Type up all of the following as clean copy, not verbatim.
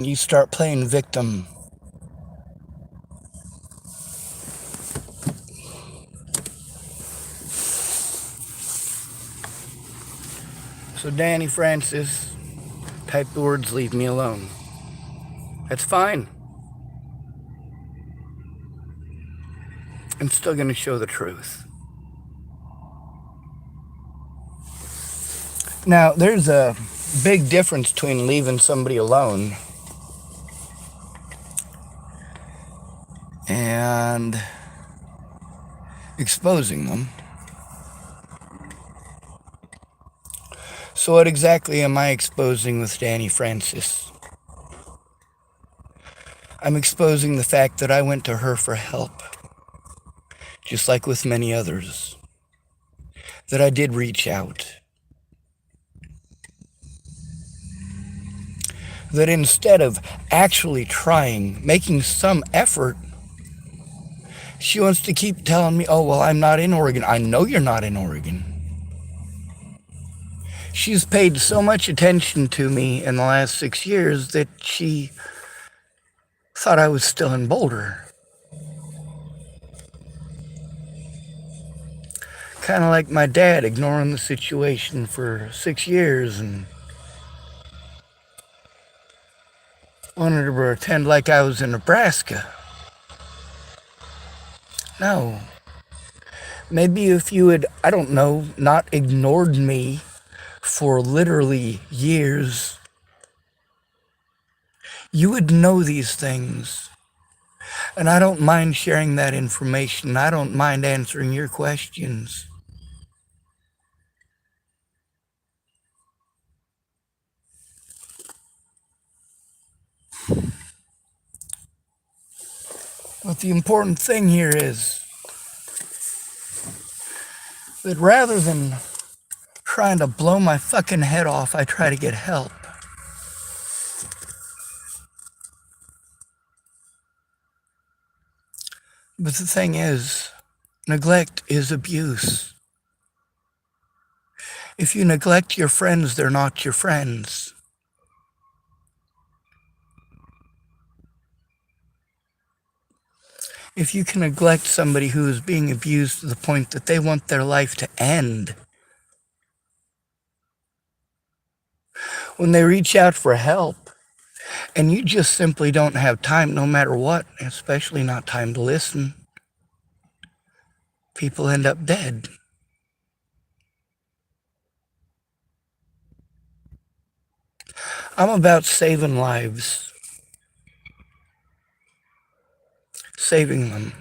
you start playing victim. So Danny Francis, type the words, leave me alone. That's fine. I'm still going to show the truth. Now, there's a big difference between leaving somebody alone and exposing them. So what exactly am I exposing with Dani Francis? I'm exposing the fact that I went to her for help, just like with many others, that I did reach out. That instead of actually trying, making some effort, she wants to keep telling me, oh, well, I'm not in Oregon. I know you're not in Oregon. She's paid so much attention to me in the last 6 years that she thought I was still in Boulder. Kind of like my dad ignoring the situation for 6 years and wanted to pretend like I was in Nebraska. No. Maybe if you had, I don't know, not ignored me for literally years, you would know these things. And I don't mind sharing that information. I don't mind answering your questions. But the important thing here is that rather than trying to blow my fucking head off, I try to get help. But the thing is, neglect is abuse. If you neglect your friends, they're not your friends. If you can neglect somebody who is being abused to the point that they want their life to end, when they reach out for help, and you just simply don't have time no matter what, especially not time to listen, people end up dead. I'm about saving lives. Saving them.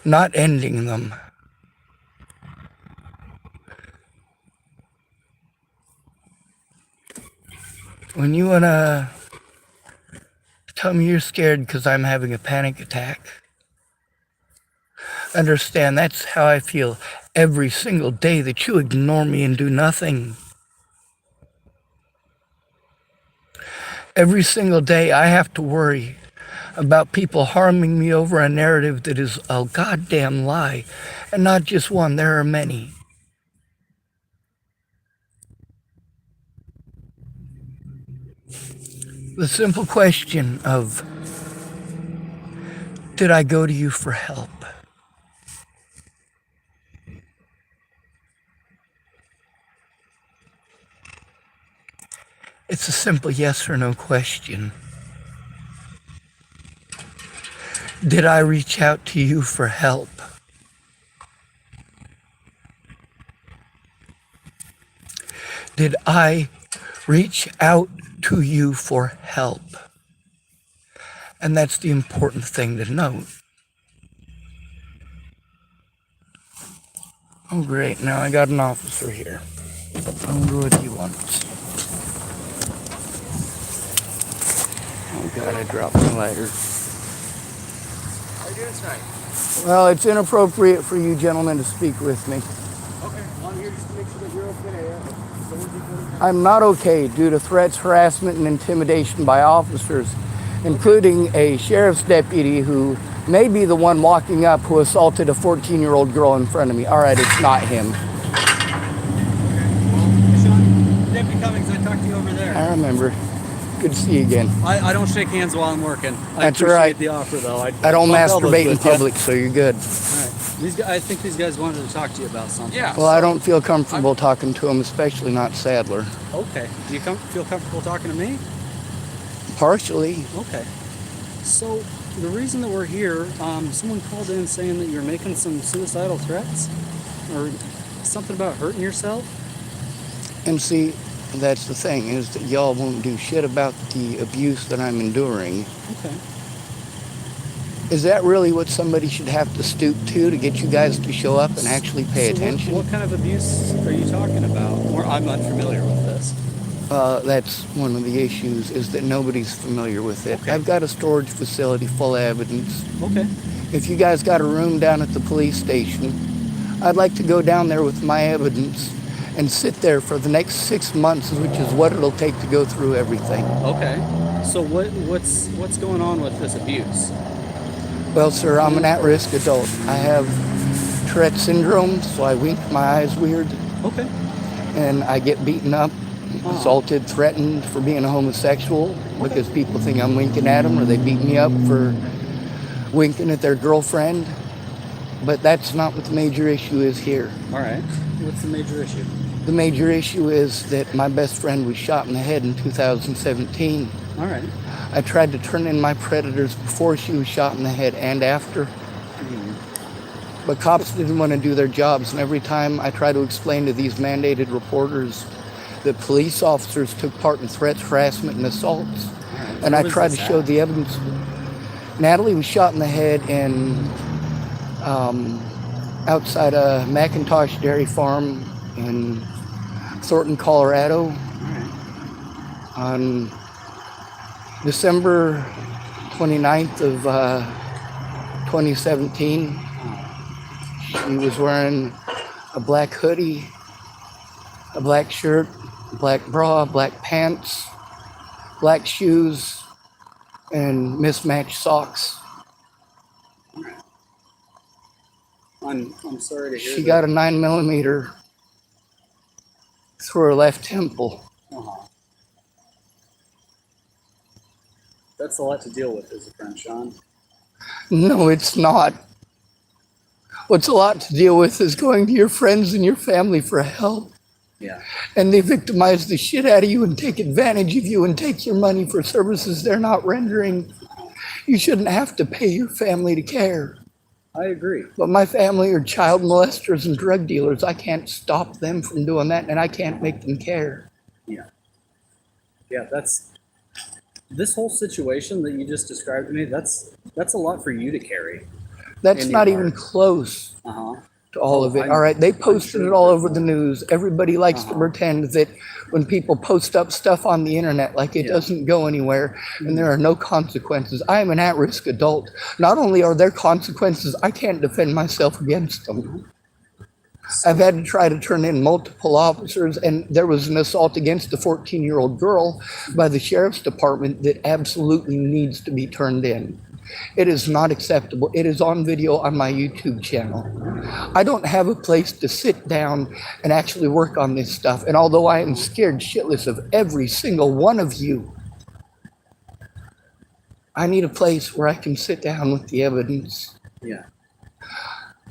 Not ending them. When you want to tell me you're scared because I'm having a panic attack, understand that's how I feel every single day that you ignore me and do nothing. Every single day I have to worry about people harming me over a narrative that is a goddamn lie. And not just one, there are many. The simple question of, did I go to you for help? It's a simple yes or no question. Did I reach out to you for help? Did I reach out to you for help? And that's the important thing to note. Oh, great. Now I got an officer here. I wonder what he wants. Oh, God, I dropped my lighter. How are you doing tonight? Well, it's inappropriate for you gentlemen to speak with me. Okay, well, I'm here just to make sure that you're okay. I'm not okay due to threats, harassment, and intimidation by officers, including a sheriff's deputy who may be the one walking up who assaulted a 14-year-old girl in front of me. All right, it's not him. Okay, well, Sean, Deputy Cummings, I talked to you you over there. I remember. Good to see you again. I don't shake hands while I'm working. I That's appreciate right. the offer, though. I don't bump elbows masturbate in with ya. public, so you're good. All right. I think these guys wanted to talk to you about something. Yeah. Well, I don't feel comfortable talking to him, especially not Sadler. Okay. Do you feel comfortable talking to me? Partially. Okay. So the reason that we're here, someone called in saying that you're making some suicidal threats, or something about hurting yourself. And see, that's the thing, is that y'all won't do shit about the abuse that I'm enduring. Okay. Is that really what somebody should have to stoop to get you guys to show up and actually pay So attention? What kind of abuse are you talking about? Or I'm unfamiliar with this. That's one of the issues, is that nobody's familiar with it. Okay. I've got a storage facility full of evidence. Okay. If you guys got a room down at the police station, I'd like to go down there with my evidence and sit there for the next 6 months, which is what it'll take to go through everything. Okay. So what's going on with this abuse? Well, sir, I'm an at-risk adult. I have Tourette syndrome, so I wink my eyes weird, Okay. and I get beaten up, assaulted, threatened for being a homosexual because people think I'm winking at them, or they beat me up for winking at their girlfriend. But that's not what the major issue is here. All right. What's the major issue? The major issue is that my best friend was shot in the head in 2017. All right. I tried to turn in my predators before she was shot in the head and after. But cops didn't want to do their jobs, and every time I try to explain to these mandated reporters that police officers took part in threats, harassment, and assaults, and I tried to show the evidence. Natalie was shot in the head in outside a McIntosh Dairy Farm in Thornton, Colorado, on December 29th of 2017. She was wearing a black hoodie, a black shirt, a black bra, black pants, black shoes, and mismatched socks. I'm sorry to hear She that. got a 9mm through her left temple. Uh-huh. That's a lot to deal with as a friend, Sean. No, it's not. What's a lot to deal with is going to your friends and your family for help. Yeah. And they victimize the shit out of you and take advantage of you and take your money for services they're not rendering. You shouldn't have to pay your family to care. I agree. But my family are child molesters and drug dealers. I can't stop them from doing that, and I can't make them care. Yeah. Yeah, this whole situation that you just described to me, that's a lot for you to carry. That's In not your even heart. close Uh-huh. to all of it. I'm- All right, they posted sure it all that- over the news. Everybody likes to pretend that when people post up stuff on the internet, like it Yeah. doesn't go anywhere and there are no consequences. I am an at-risk adult. Not only are there consequences, I can't defend myself against them. I've had to try to turn in multiple officers, and there was an assault against a 14-year-old girl by the sheriff's department that absolutely needs to be turned in. It is not acceptable. It is on video on my YouTube channel. I don't have a place to sit down and actually work on this stuff. And although I am scared shitless of every single one of you, I need a place where I can sit down with the evidence. Yeah.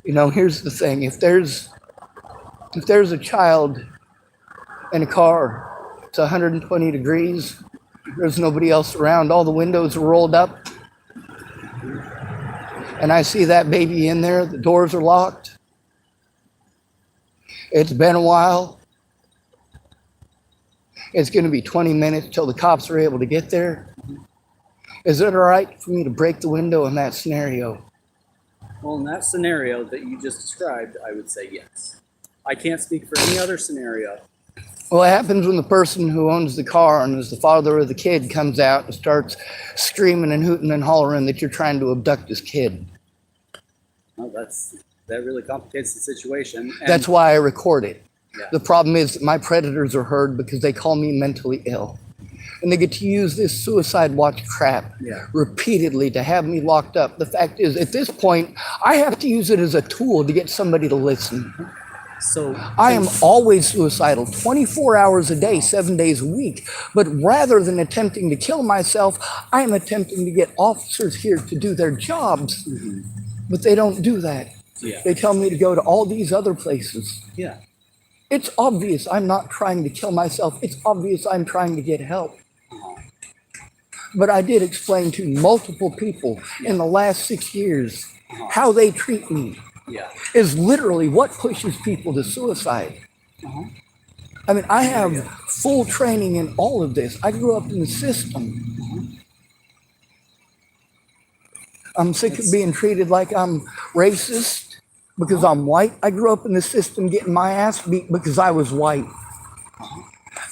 You know, here's the thing. If there's a child in a car, it's 120 degrees, there's nobody else around, all the windows are rolled up, and I see that baby in there, the doors are locked. It's been a while. It's going to be 20 minutes till the cops are able to get there. Is it all right for me to break the window in that scenario? Well, in that scenario that you just described, I would say yes. I can't speak for any other scenario. Well, it happens when the person who owns the car and is the father of the kid comes out and starts screaming and hooting and hollering that you're trying to abduct his kid. Well, that really complicates the situation. And That's why I record it. Yeah. The problem is that my predators are heard because they call me mentally ill. And they get to use this suicide watch crap repeatedly to have me locked up. The fact is, at this point, I have to use it as a tool to get somebody to listen. So I am always suicidal, 24 hours a day, 7 days a week. But rather than attempting to kill myself, I am attempting to get officers here to do their jobs. But they don't do that. Yeah. They tell me to go to all these other places. Yeah. It's obvious I'm not trying to kill myself. It's obvious I'm trying to get help. But I did explain to multiple people in the last 6 years how they treat me Yeah. is literally what pushes people to suicide. I mean, I have full training in all of this. I grew up in the system. I'm sick of being treated like I'm racist because I'm white. I grew up in the system getting my ass beat because I was white.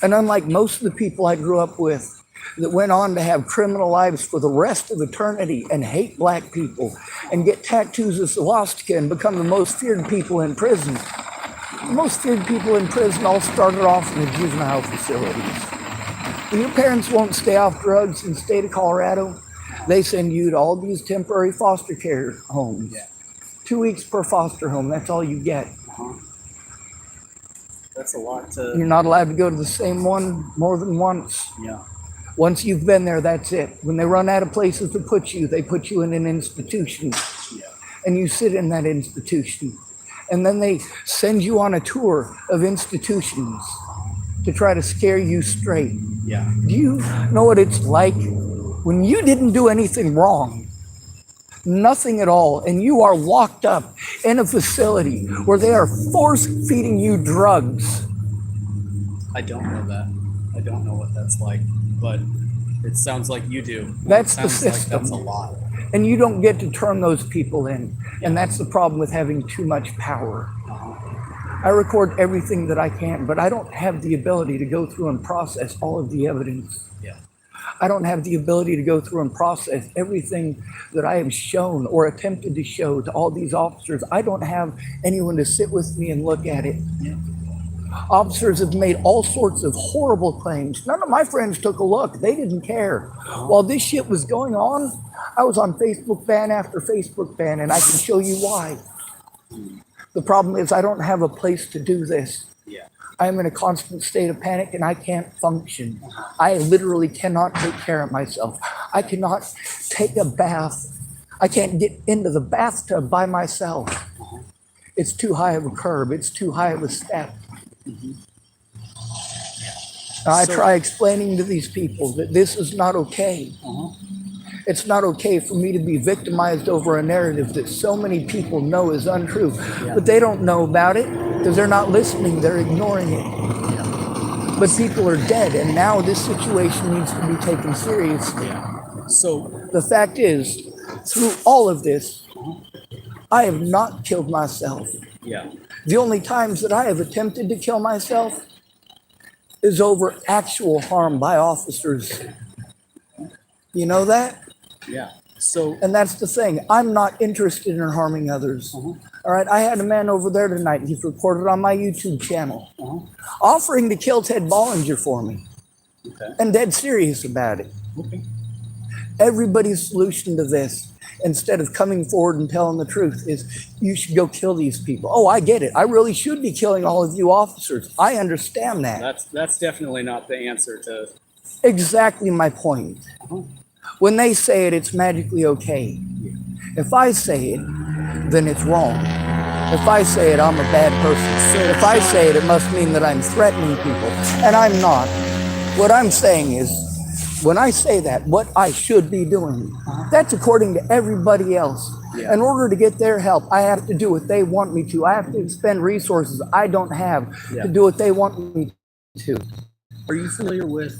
And unlike most of the people I grew up with that went on to have criminal lives for the rest of eternity and hate black people and get tattoos of swastika and become the most feared people in prison. The most feared people in prison all started off in the juvenile facilities. When your parents won't stay off drugs in the state of Colorado, they send you to all these temporary foster care homes. 2 weeks per foster home, that's all you get. That's a lot to. You're not allowed to go to the same one more than once. Yeah. Once you've been there, that's it. When they run out of places to put you, they put you in an institution. Yeah. And you sit in that institution. And then they send you on a tour of institutions to try to scare you straight. Yeah. Do you know what it's like when you didn't do anything wrong? Nothing at all, and you are locked up in a facility where they are force feeding you drugs. I don't know that. I don't know what that's like, but it sounds like you do. That's It the sounds like system. that's a lot. And you don't get to turn those people in. And that's the problem with having too much power. I record everything that I can, but I don't have the ability to go through and process all of the evidence. Yeah. I don't have the ability to go through and process everything that I have shown or attempted to show to all these officers. I don't have anyone to sit with me and look at it. Yeah. Officers have made all sorts of horrible claims. None of my friends took a look. They didn't care. While this shit was going on, I was on Facebook ban after Facebook ban, and I can show you why. The problem is I don't have a place to do this. Yeah. I am in a constant state of panic and I can't function. I literally cannot take care of myself. I cannot take a bath. I can't get into the bathtub by myself. It's too high of a curb. It's too high of a step. I try explaining to these people that this is not okay. It's not okay for me to be victimized over a narrative that so many people know is untrue. But they don't know about it because they're not listening. They're ignoring it. But people are dead, and now this situation needs to be taken seriously. So The fact is, through all of this, I have not killed myself. yeah. The only times that I have attempted to kill myself is over actual harm by officers. You know that? Yeah. So And that's the thing. I'm not interested in harming others. All right. I had a man over there tonight. He's recorded on my YouTube channel, offering to kill Ted Bollinger for me, okay. and dead serious about it. Okay. Everybody's solution to this, instead of coming forward and telling the truth, is you should go kill these people. Oh, I get it. I really should be killing all of you officers. I understand that. That's definitely not the answer to. Exactly my point. When they say it, it's magically okay. If I say it, then it's wrong. If I say it, I'm a bad person. If I say it, it must mean that I'm threatening people. And I'm not. What I'm saying is, when I say that, what I should be doing, that's according to everybody else. Yeah. In order to get their help, I have to do what they want me to. I have to expend resources I don't have to do what they want me to. Are you familiar with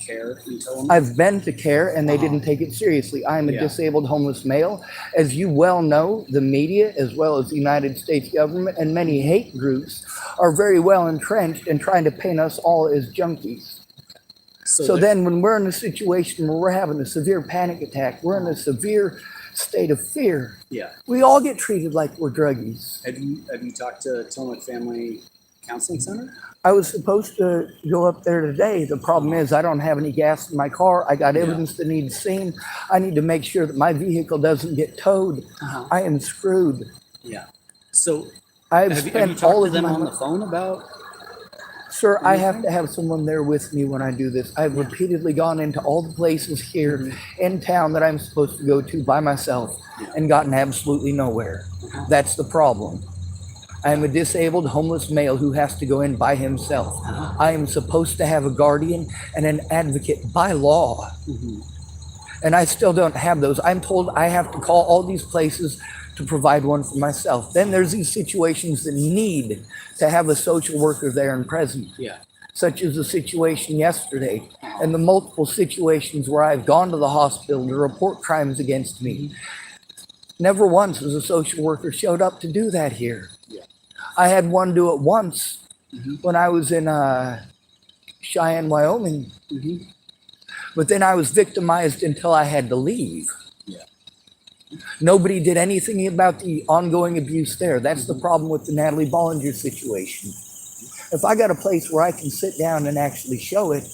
CARE in Tillamook? I've been to CARE and they didn't take it seriously. I am a disabled homeless male. As you well know, the media, as well as the United States government and many hate groups, are very well entrenched in trying to paint us all as junkies. So then when we're in a situation where we're having a severe panic attack, we're in a severe state of fear, we all get treated like we're druggies. Have you talked to Tillamook Family Counseling Center? I was supposed to go up there today. The problem is I don't have any gas in my car. I got evidence that needs seen. I need to make sure that my vehicle doesn't get towed. I am screwed. Yeah. So I've Have you spent talked all to of them my on the phone about? Sir, I have Anything? to have someone there with me when I do this. I've repeatedly gone into all the places here in town that I'm supposed to go to by myself and gotten absolutely nowhere. That's the problem. I am a disabled, homeless male who has to go in by himself. I am supposed to have a guardian and an advocate by law. And I still don't have those. I'm told I have to call all these places to provide one for myself. Then there's these situations that need to have a social worker there and present, Yeah. such as the situation yesterday and the multiple situations where I've gone to the hospital to report crimes against me. Never once has a social worker showed up to do that here. Yeah. I had one do it once when I was in Cheyenne, Wyoming. But then I was victimized until I had to leave. Yeah. Nobody did anything about the ongoing abuse there. That's the problem with the Natalie Bollinger situation. If I got a place where I can sit down and actually show it,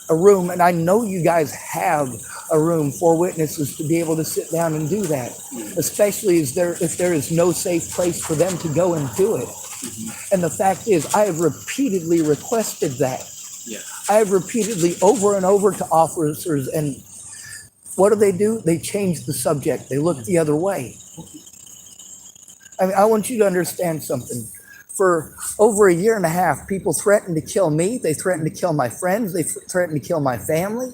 a room, and I know you guys have a room for witnesses to be able to sit down and do that, especially if there is no safe place for them to go and do it. And the fact is, I have repeatedly requested that. Yeah. I have repeatedly over and over to officers, and what do? They change the subject. They look the other way. I mean, I want you to understand something. For over a year and a half, people threatened to kill me. They threatened to kill my friends. They threatened to kill my family.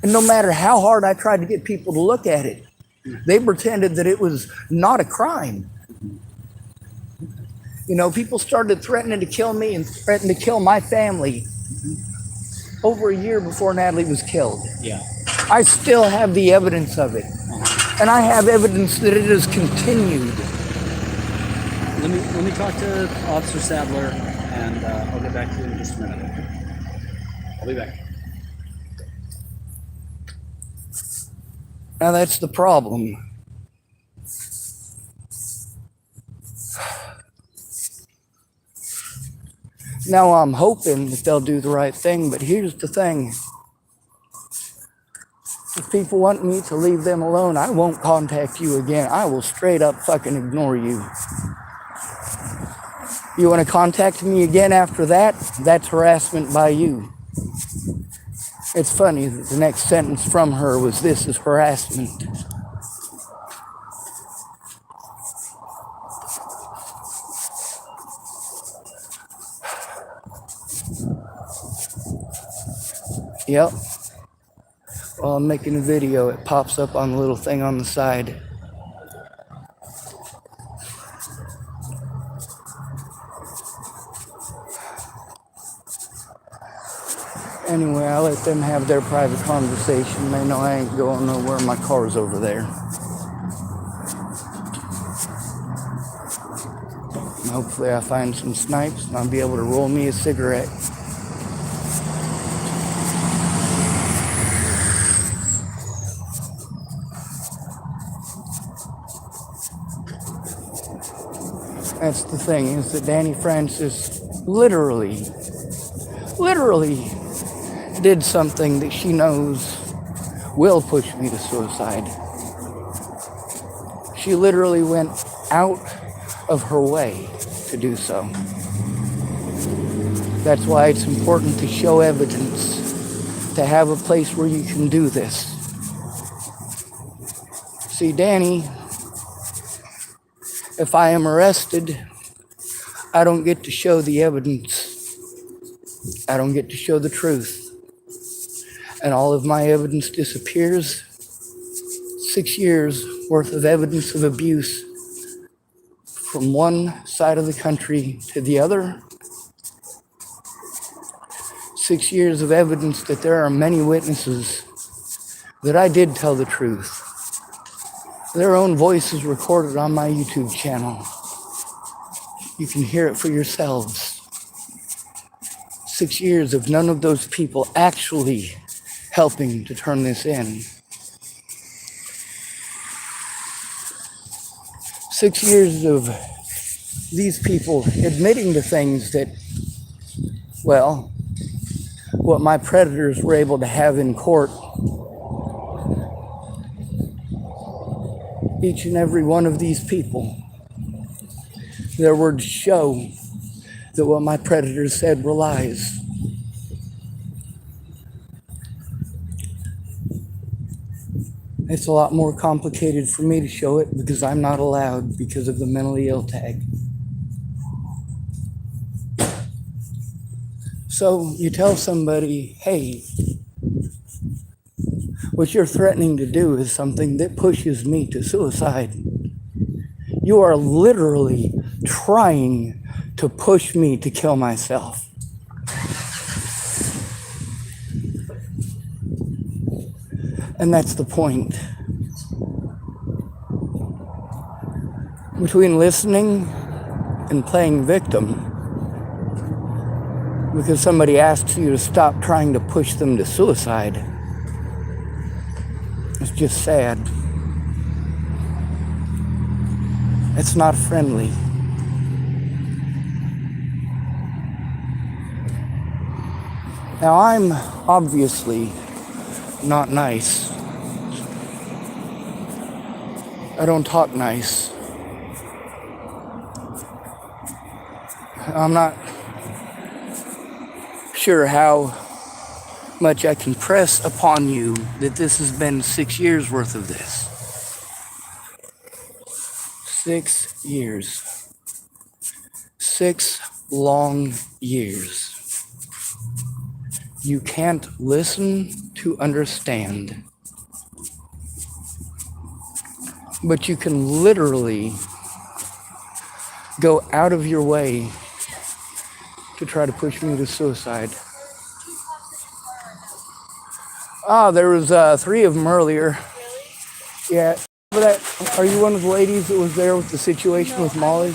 And no matter how hard I tried to get people to look at it, they pretended that it was not a crime. You know, people started threatening to kill me and threatening to kill my family over a year before Natalie was killed. Yeah. I still have the evidence of it. And I have evidence that it has continued. Let me talk to Officer Sadler, and I'll get back to you in just a minute. Okay? I'll be back. Now that's the problem. Now I'm hoping that they'll do the right thing, but here's the thing. If people want me to leave them alone, I won't contact you again. I will straight up fucking ignore you. You want to contact me again after that? That's harassment by you. It's funny that the next sentence from her was, "This is harassment." Yep. While I'm making a video, it pops up on the little thing on the side. Anyway, I let them have their private conversation. They know I ain't going nowhere. My car's over there. And hopefully I find some snipes and I'll be able to roll me a cigarette. That's the thing, is that Dani Francis literally did something that she knows will push me to suicide. She literally went out of her way to do so. That's why it's important to show evidence, to have a place where you can do this. See, Dani, if I am arrested, I don't get to show the evidence. I don't get to show the truth. And all of my evidence disappears. 6 years worth of evidence of abuse from one side of the country to the other. 6 years of evidence that there are many witnesses that I did tell the truth. Their own voices recorded on my YouTube channel. You can hear it for yourselves. 6 years of none of those people actually helping to turn this in. 6 years of these people admitting to things that, well, what my predators were able to have in court. Each and every one of these people Their words show that what my predators said were lies. It's a lot more complicated for me to show it because I'm not allowed because of the mentally ill tag. So you tell somebody, hey, what you're threatening to do is something that pushes me to suicide. You are literally trying to push me to kill myself. And that's the point. Between listening and playing victim, because somebody asks you to stop trying to push them to suicide, it's just sad. It's not friendly. Now, I'm obviously not nice. I don't talk nice. I'm not sure how much I can press upon you that this has been 6 years worth of this. 6 years. 6 long years. You can't listen to understand, but you can literally go out of your way to try to push me to suicide. There was 3 of them earlier. Yeah. Are you one of the ladies that was there with the situation with Molly?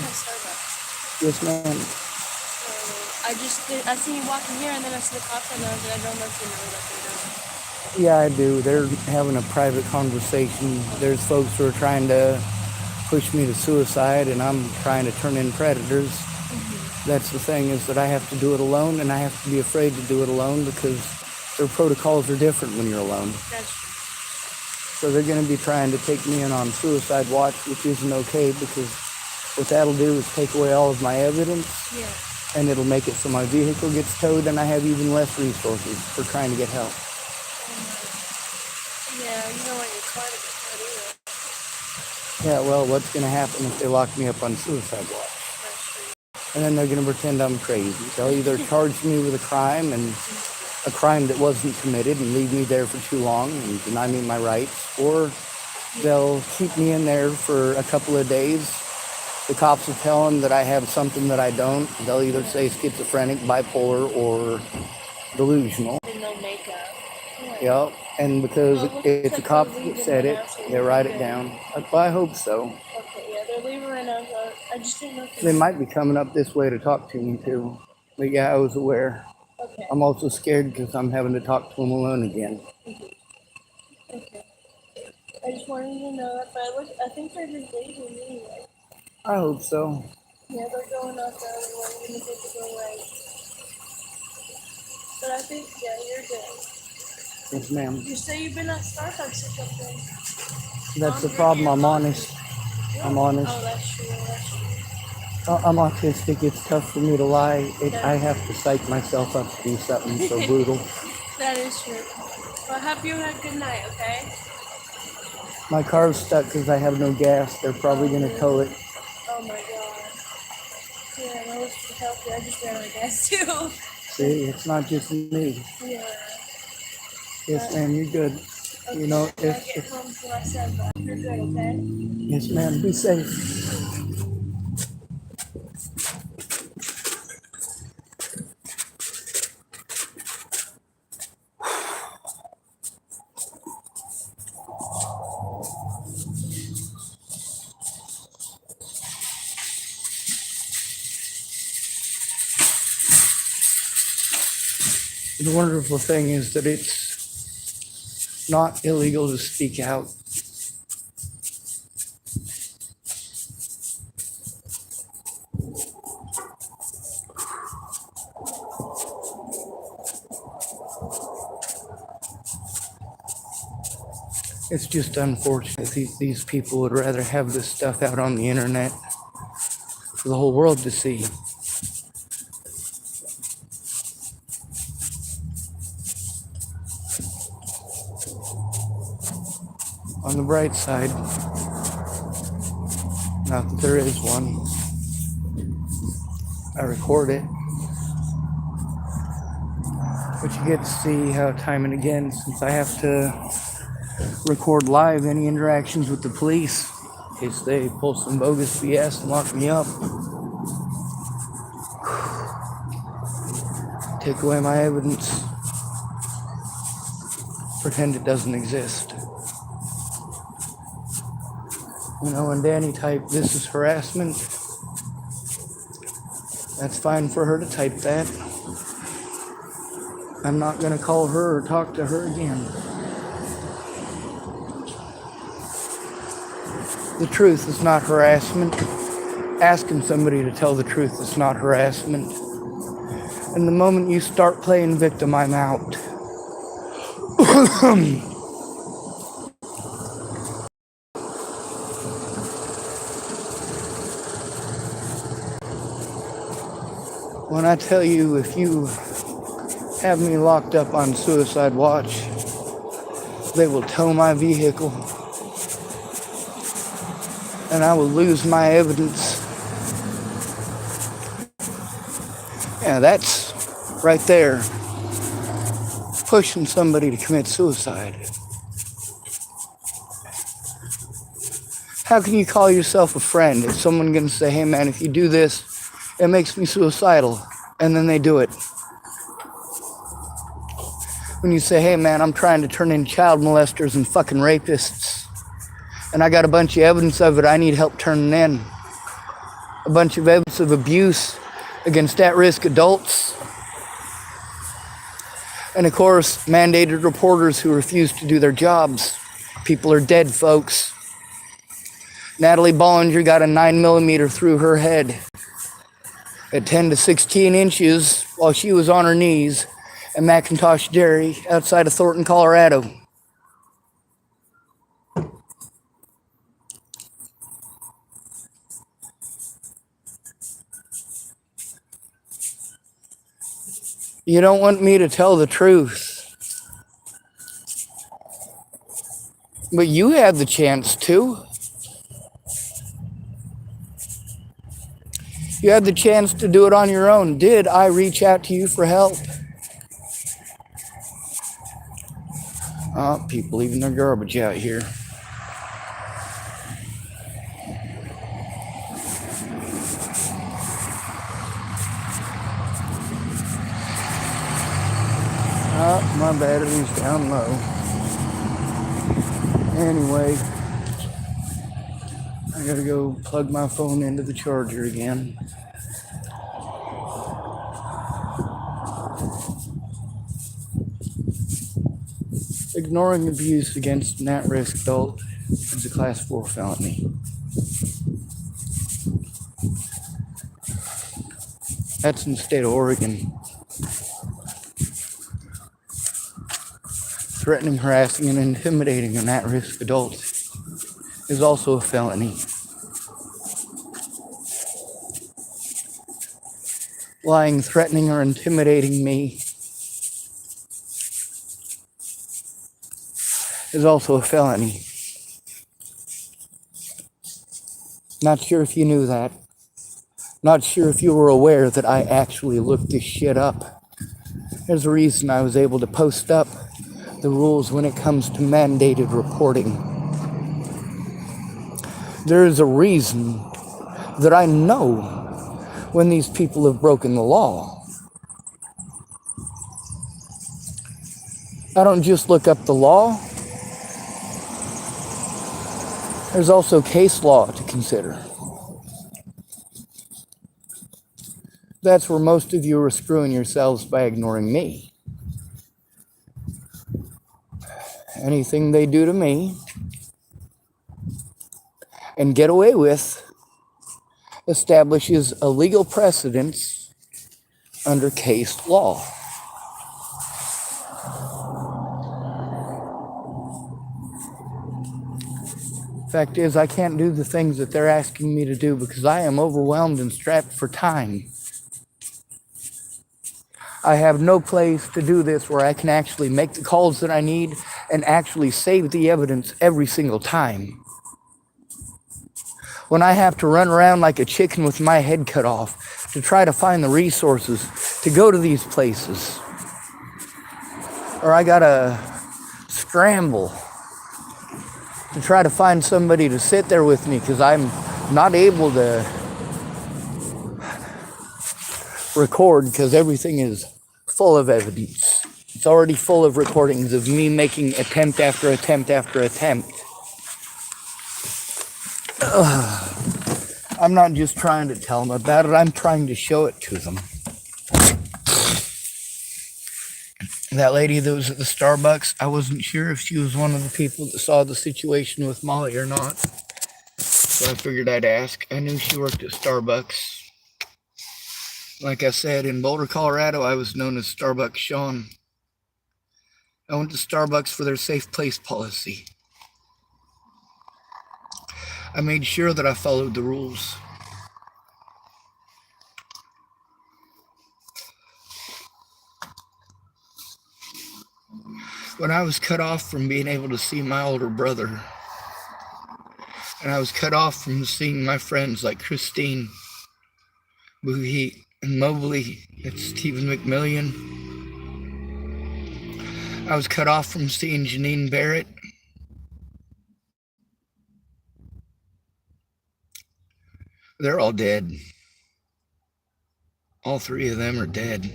Yes, ma'am. I see you walking here, and then I see the cops. I don't know if you know that they don't. Yeah, I do. They're having a private conversation. There's folks who are trying to push me to suicide, and I'm trying to turn in predators. That's the thing, is that I have to do it alone, and I have to be afraid to do it alone because their protocols are different when you're alone. That's true. So they're going to be trying to take me in on suicide watch, which isn't okay because what that'll do is take away all of my evidence. Yeah. And it'll make it so my vehicle gets towed and I have even less resources for trying to get help. Yeah, you don't want your car to get towed either. Yeah, well, what's going to happen if they lock me up on suicide watch? That's true. And then they're going to pretend I'm crazy. They'll either charge me with a crime and a crime that wasn't committed and leave me there for too long and deny me my rights, or they'll keep me in there for a couple of days. The cops will tell them that I have something that I don't. They'll either say schizophrenic, bipolar, or delusional. And no makeup. Yep, and because it's a cop that said it, they write it down. Well, I hope so. Okay, yeah, they're leaving right now. I just didn't know if They might be coming up this way to talk to me too. But yeah, I was aware. Okay. I'm also scared because I'm having to talk to them alone again. Okay. I just wanted you to know I think they're just leaving anyway. I hope so. Yeah, they're going out the other way, even if they go right. But I think, yeah, you're good. Yes, ma'am. You say you've been at Starbucks or something. That's the problem. I'm honest. I'm honest. Oh, that's true. That's true. I'm autistic. It's tough for me to lie. I have to psych myself up to do something so brutal. That is true. Well, I hope you have a good night, okay? My car's stuck because I have no gas. They're probably going to tow it. Oh my god. Yeah, I wish to help you. I just ran out of gas too. See, it's not just me. Yeah. Yes, ma'am, you're good. Okay. You know, I get home before I said that. You're good, okay? Yes, ma'am, be safe. The wonderful thing is that it's not illegal to speak out. It's just unfortunate these people would rather have this stuff out on the internet for the whole world to see. On the bright side, not that there is one, I record it. But you get to see how time and again, since I have to record live any interactions with the police, in case they pull some bogus BS and lock me up, take away my evidence, pretend it doesn't exist. You know, when Dani typed, "This is harassment," that's fine for her to type that. I'm not going to call her or talk to her again. The truth is not harassment. Asking somebody to tell the truth is not harassment. And the moment you start playing victim, I'm out. When I tell you, if you have me locked up on suicide watch, they will tow my vehicle and I will lose my evidence. Yeah, that's right there, pushing somebody to commit suicide. How can you call yourself a friend if someone's gonna say, "Hey man, if you do this, it makes me suicidal," and then they do it? When you say, "Hey man, I'm trying to turn in child molesters and fucking rapists, and I got a bunch of evidence of it I need help turning in. A bunch of evidence of abuse against at-risk adults. And of course, mandated reporters who refuse to do their jobs. People are dead, folks. Natalie Bollinger got a 9mm through her head at 10 to 16 inches while she was on her knees at McIntosh Dairy outside of Thornton, Colorado. You don't want me to tell the truth, but you had the chance to. You had the chance to do it on your own. Did I reach out to you for help? Oh, people leaving their garbage out here. Oh, my battery's down low. Anyway, I gotta go plug my phone into the charger again. Ignoring abuse against an at-risk adult is a Class 4 felony. That's in the state of Oregon. Threatening, harassing, and intimidating an at-risk adult is also a felony. Lying, threatening, or intimidating me is also a felony. Not sure if you knew that. Not sure if you were aware that I actually looked this shit up. There's a reason I was able to post up the rules when it comes to mandated reporting. There is a reason that I know when these people have broken the law. I don't just look up the law. There's also case law to consider. That's where most of you are screwing yourselves by ignoring me. Anything they do to me and get away with establishes a legal precedence under case law. Fact is, I can't do the things that they're asking me to do because I am overwhelmed and strapped for time. I have no place to do this where I can actually make the calls that I need and actually save the evidence every single time. When I have to run around like a chicken with my head cut off to try to find the resources to go to these places, or I gotta scramble to try to find somebody to sit there with me because I'm not able to record because everything is full of evidence. It's already full of recordings of me making attempt after attempt after attempt. I'm not just trying to tell them about it, I'm trying to show it to them. That lady that was at the Starbucks, I wasn't sure if she was one of the people that saw the situation with Molly or not. So I figured I'd ask. I knew she worked at Starbucks. Like I said, in Boulder, Colorado, I was known as Starbucks Sean. I went to Starbucks for their safe place policy. I made sure that I followed the rules. When I was cut off from being able to see my older brother, and I was cut off from seeing my friends like Christine, Buhi, and Mobley, it's Stephen McMillian. I was cut off from seeing Janine Barrett. They're all dead. All three of them are dead.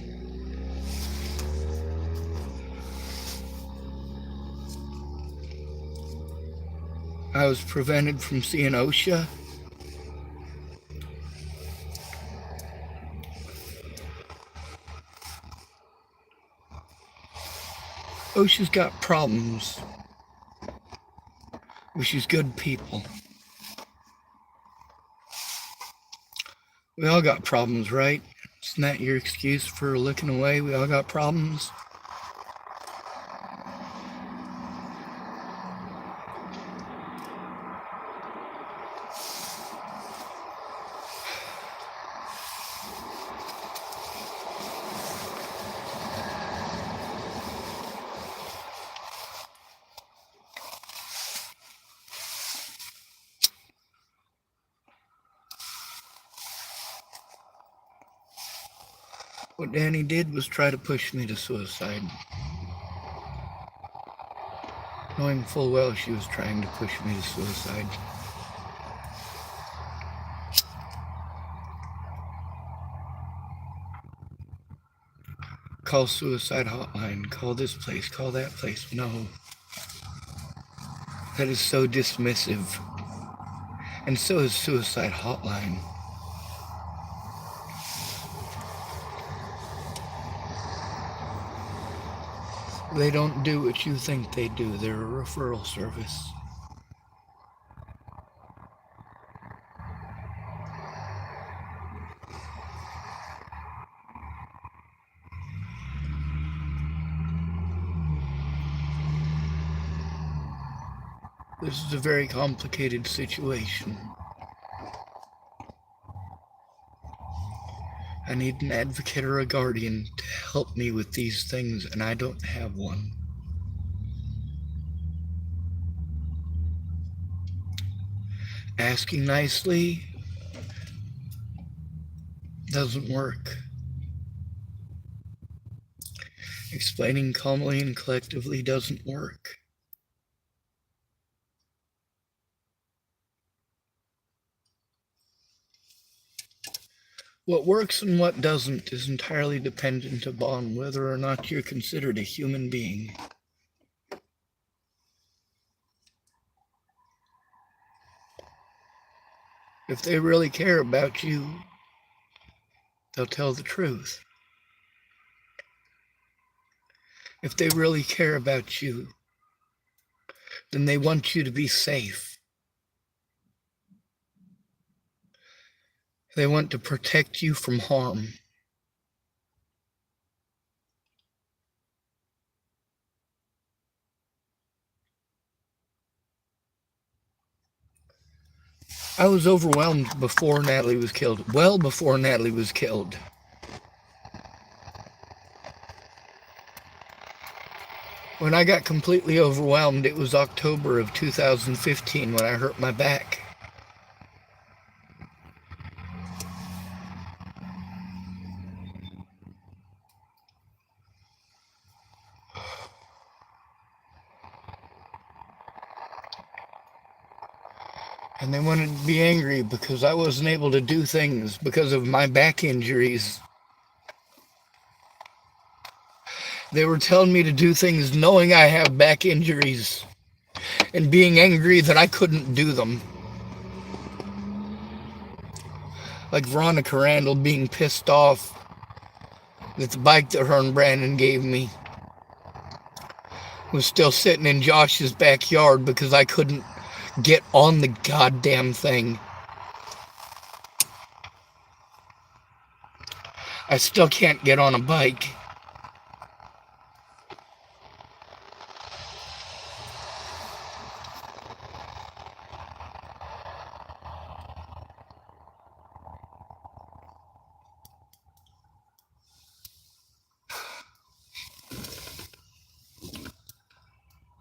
I was prevented from seeing OSHA. OSHA's got problems, but she's good people. We all got problems, right? Isn't that your excuse for looking away? We all got problems. What Dani did was try to push me to suicide, knowing full well she was trying to push me to suicide. Call suicide hotline, call this place, call that place. No. That is so dismissive. And so is suicide hotline. They don't do what you think they do. They're a referral service. This is a very complicated situation. I need an advocate or a guardian to help me with these things, and I don't have one. Asking nicely doesn't work. Explaining calmly and collectively doesn't work. What works and what doesn't is entirely dependent upon whether or not you're considered a human being. If they really care about you, they'll tell the truth. If they really care about you, then they want you to be safe. They want to protect you from harm. I was overwhelmed before Natalie was killed. Well before Natalie was killed. When I got completely overwhelmed, it was October of 2015 when I hurt my back. And they wanted to be angry because I wasn't able to do things because of my back injuries. They were telling me to do things knowing I have back injuries and being angry that I couldn't do them. Like Veronica Randall being pissed off that the bike that her and Brandon gave me was still sitting in Josh's backyard because I couldn't get on the goddamn thing. I still can't get on a bike.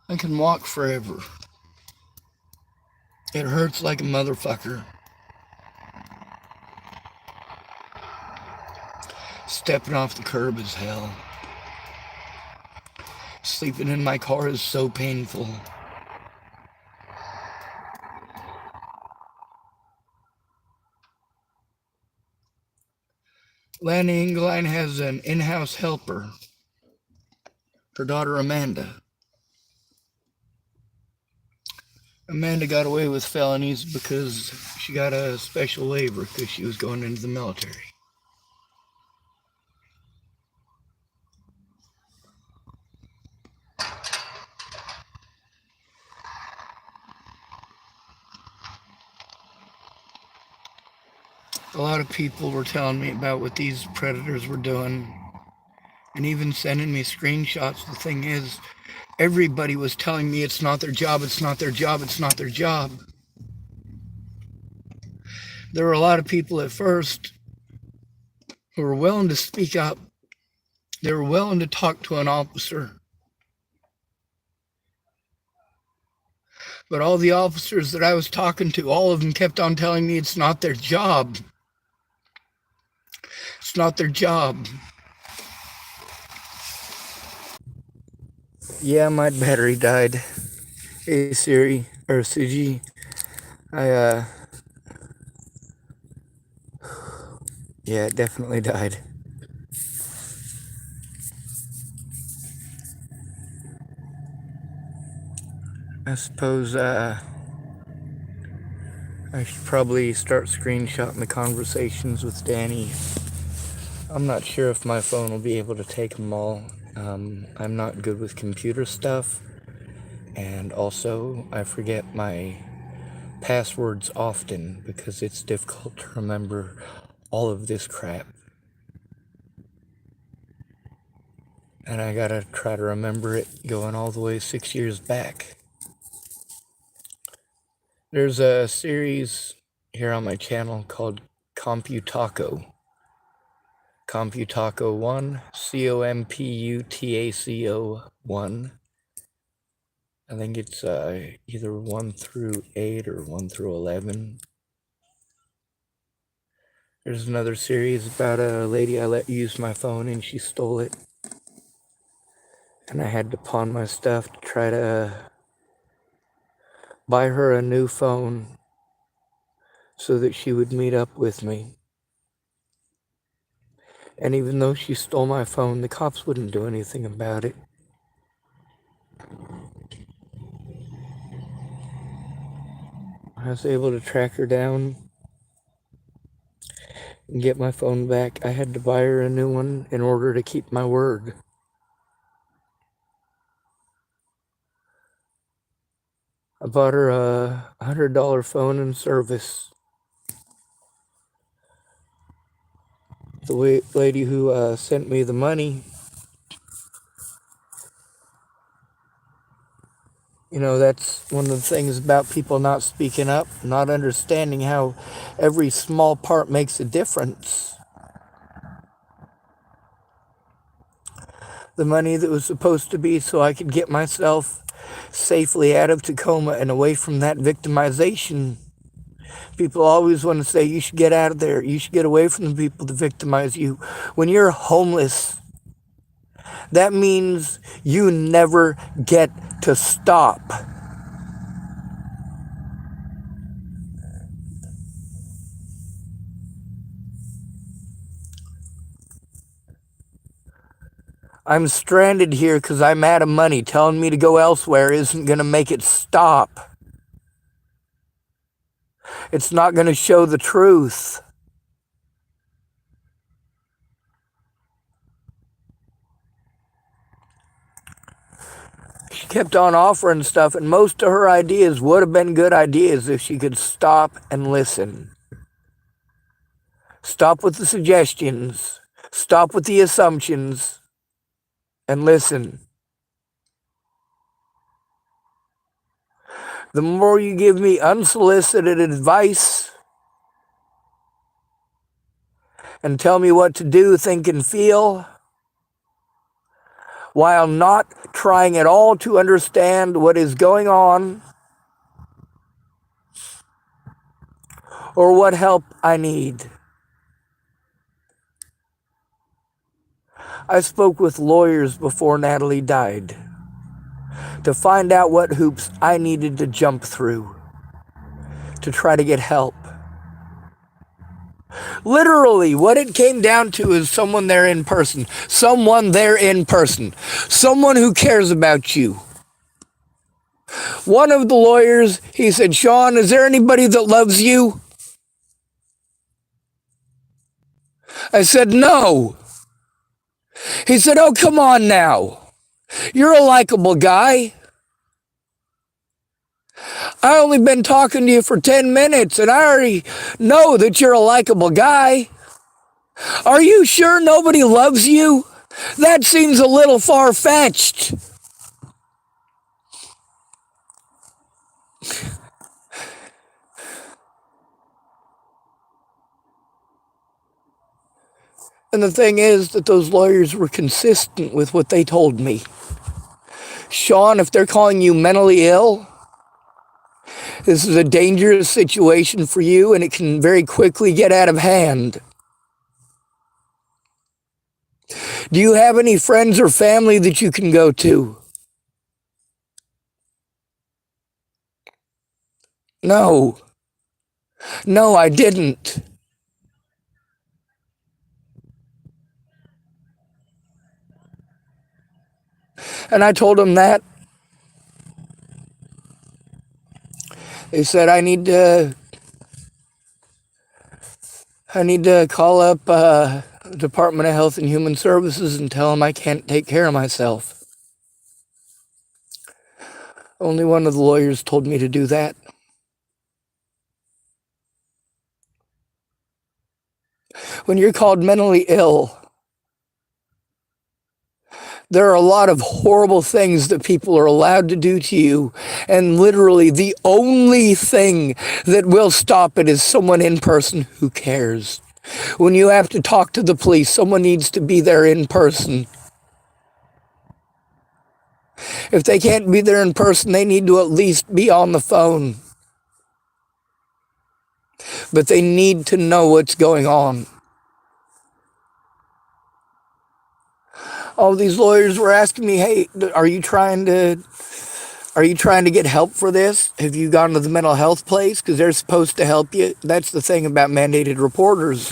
I can walk forever. It hurts like a motherfucker. Stepping off the curb is hell. Sleeping in my car is so painful. Lanny Engeline has an in-house helper, her daughter Amanda. Amanda got away with felonies because she got a special waiver because she was going into the military. A lot of people were telling me about what these predators were doing and even sending me screenshots. The thing is, everybody was telling me it's not their job, it's not their job, it's not their job. There were a lot of people at first who were willing to speak up. They were willing to talk to an officer. But all the officers that I was talking to, all of them kept on telling me it's not their job. It's not their job. Yeah, my battery died. Hey Siri, or Suji, yeah, it definitely died. I suppose, I should probably start screenshotting the conversations with Dani. I'm not sure if my phone will be able to take them all. I'm not good with computer stuff, and also I forget my passwords often because it's difficult to remember all of this crap. And I gotta try to remember it going all the way 6 years back. There's a series here on my channel called Computaco. Computaco 1, Computaco 1. I think it's either 1 through 8 or 1 through 11. There's another series about a lady I let use my phone and she stole it. And I had to pawn my stuff to try to buy her a new phone so that she would meet up with me. And even though she stole my phone, the cops wouldn't do anything about it. I was able to track her down and get my phone back. I had to buy her a new one in order to keep my word. I bought her a $100 phone and service. The lady who sent me the money You know, that's one of the things about people not speaking up, not understanding how every small part makes a difference. The money that was supposed to be so I could get myself safely out of Tacoma and away from that victimization. People always want to say, you should get out of there. You should get away from the people that victimize you. When you're homeless, that means you never get to stop. I'm stranded here because I'm out of money. Telling me to go elsewhere isn't going to make it stop. It's not going to show the truth. She kept on offering stuff, and most of her ideas would have been good ideas if she could stop and listen. Stop with the suggestions. Stop with the assumptions. And listen. The more you give me unsolicited advice and tell me what to do, think, and feel, while not trying at all to understand what is going on or what help I need. I spoke with lawyers before Natalie died to find out what hoops I needed to jump through to try to get help. Literally, what it came down to is someone there in person. Someone there in person. Someone who cares about you. One of the lawyers, he said, Sean, is there anybody that loves you? I said, no. He said, oh, come on now. You're a likable guy. I only been talking to you for 10 minutes and I already know that you're a likable guy. Are you sure nobody loves you? That seems a little far-fetched. And the thing is that those lawyers were consistent with what they told me. Sean, if they're calling you mentally ill, this is a dangerous situation for you and it can very quickly get out of hand. Do you have any friends or family that you can go to? No. No, I didn't. And I told them that. They said I need to call up Department of Health and Human Services and tell them I can't take care of myself. Only one of the lawyers told me to do that. When you're called mentally ill, there are a lot of horrible things that people are allowed to do to you, and literally the only thing that will stop it is someone in person who cares. When you have to talk to the police, someone needs to be there in person. If they can't be there in person, they need to at least be on the phone. But they need to know what's going on. All these lawyers were asking me, hey, are you trying to get help for this? Have you gone to the mental health place? Because they're supposed to help you. That's the thing about mandated reporters.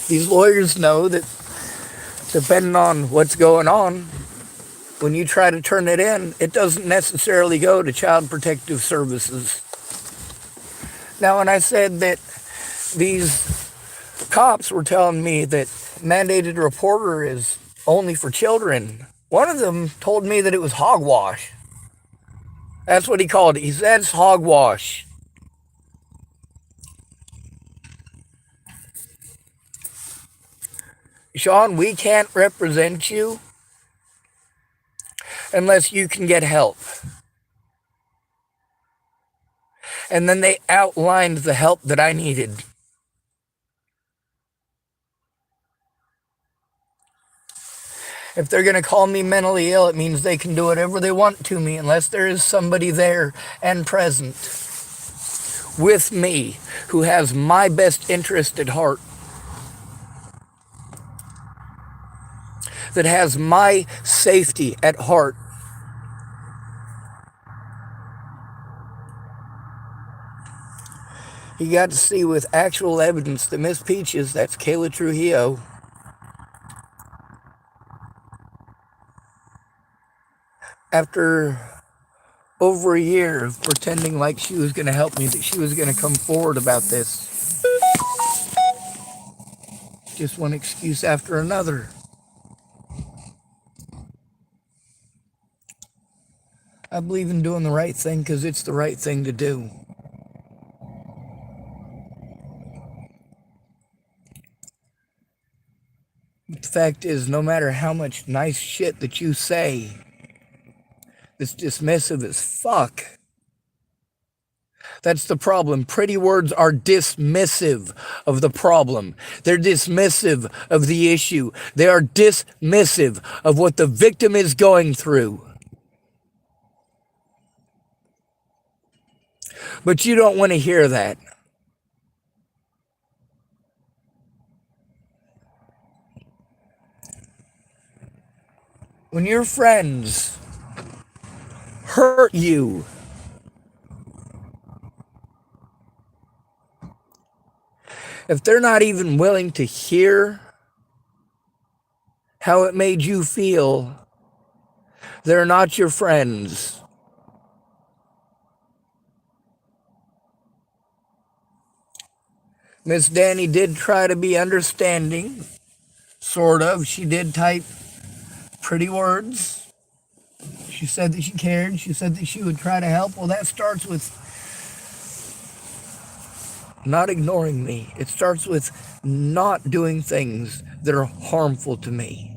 These lawyers know that depending on what's going on, when you try to turn it in, it doesn't necessarily go to Child Protective Services. Now, when I said that these cops were telling me that mandated reporter is only for children, one of them told me that it was hogwash. That's what he called it. He said it's hogwash. Sean, we can't represent you unless you can get help. And then they outlined the help that I needed. If they're going to call me mentally ill, it means they can do whatever they want to me unless there is somebody there and present with me who has my best interest at heart, that has my safety at heart. You got to see with actual evidence that Miss Peaches, that's Kayla Trujillo, after over a year of pretending like she was going to help me, that she was going to come forward about this. Just one excuse after another. I believe in doing the right thing because it's the right thing to do. But the fact is, no matter how much nice shit that you say that's dismissive as fuck, that's the problem. Pretty words are dismissive of the problem. They're dismissive of the issue. They are dismissive of what the victim is going through. But you don't want to hear that. When your friends hurt you, if they're not even willing to hear how it made you feel, they're not your friends. Miss Dani did try to be understanding, sort of. She did type pretty words. She said that she cared. She said that she would try to help. Well, that starts with not ignoring me. It starts with not doing things that are harmful to me.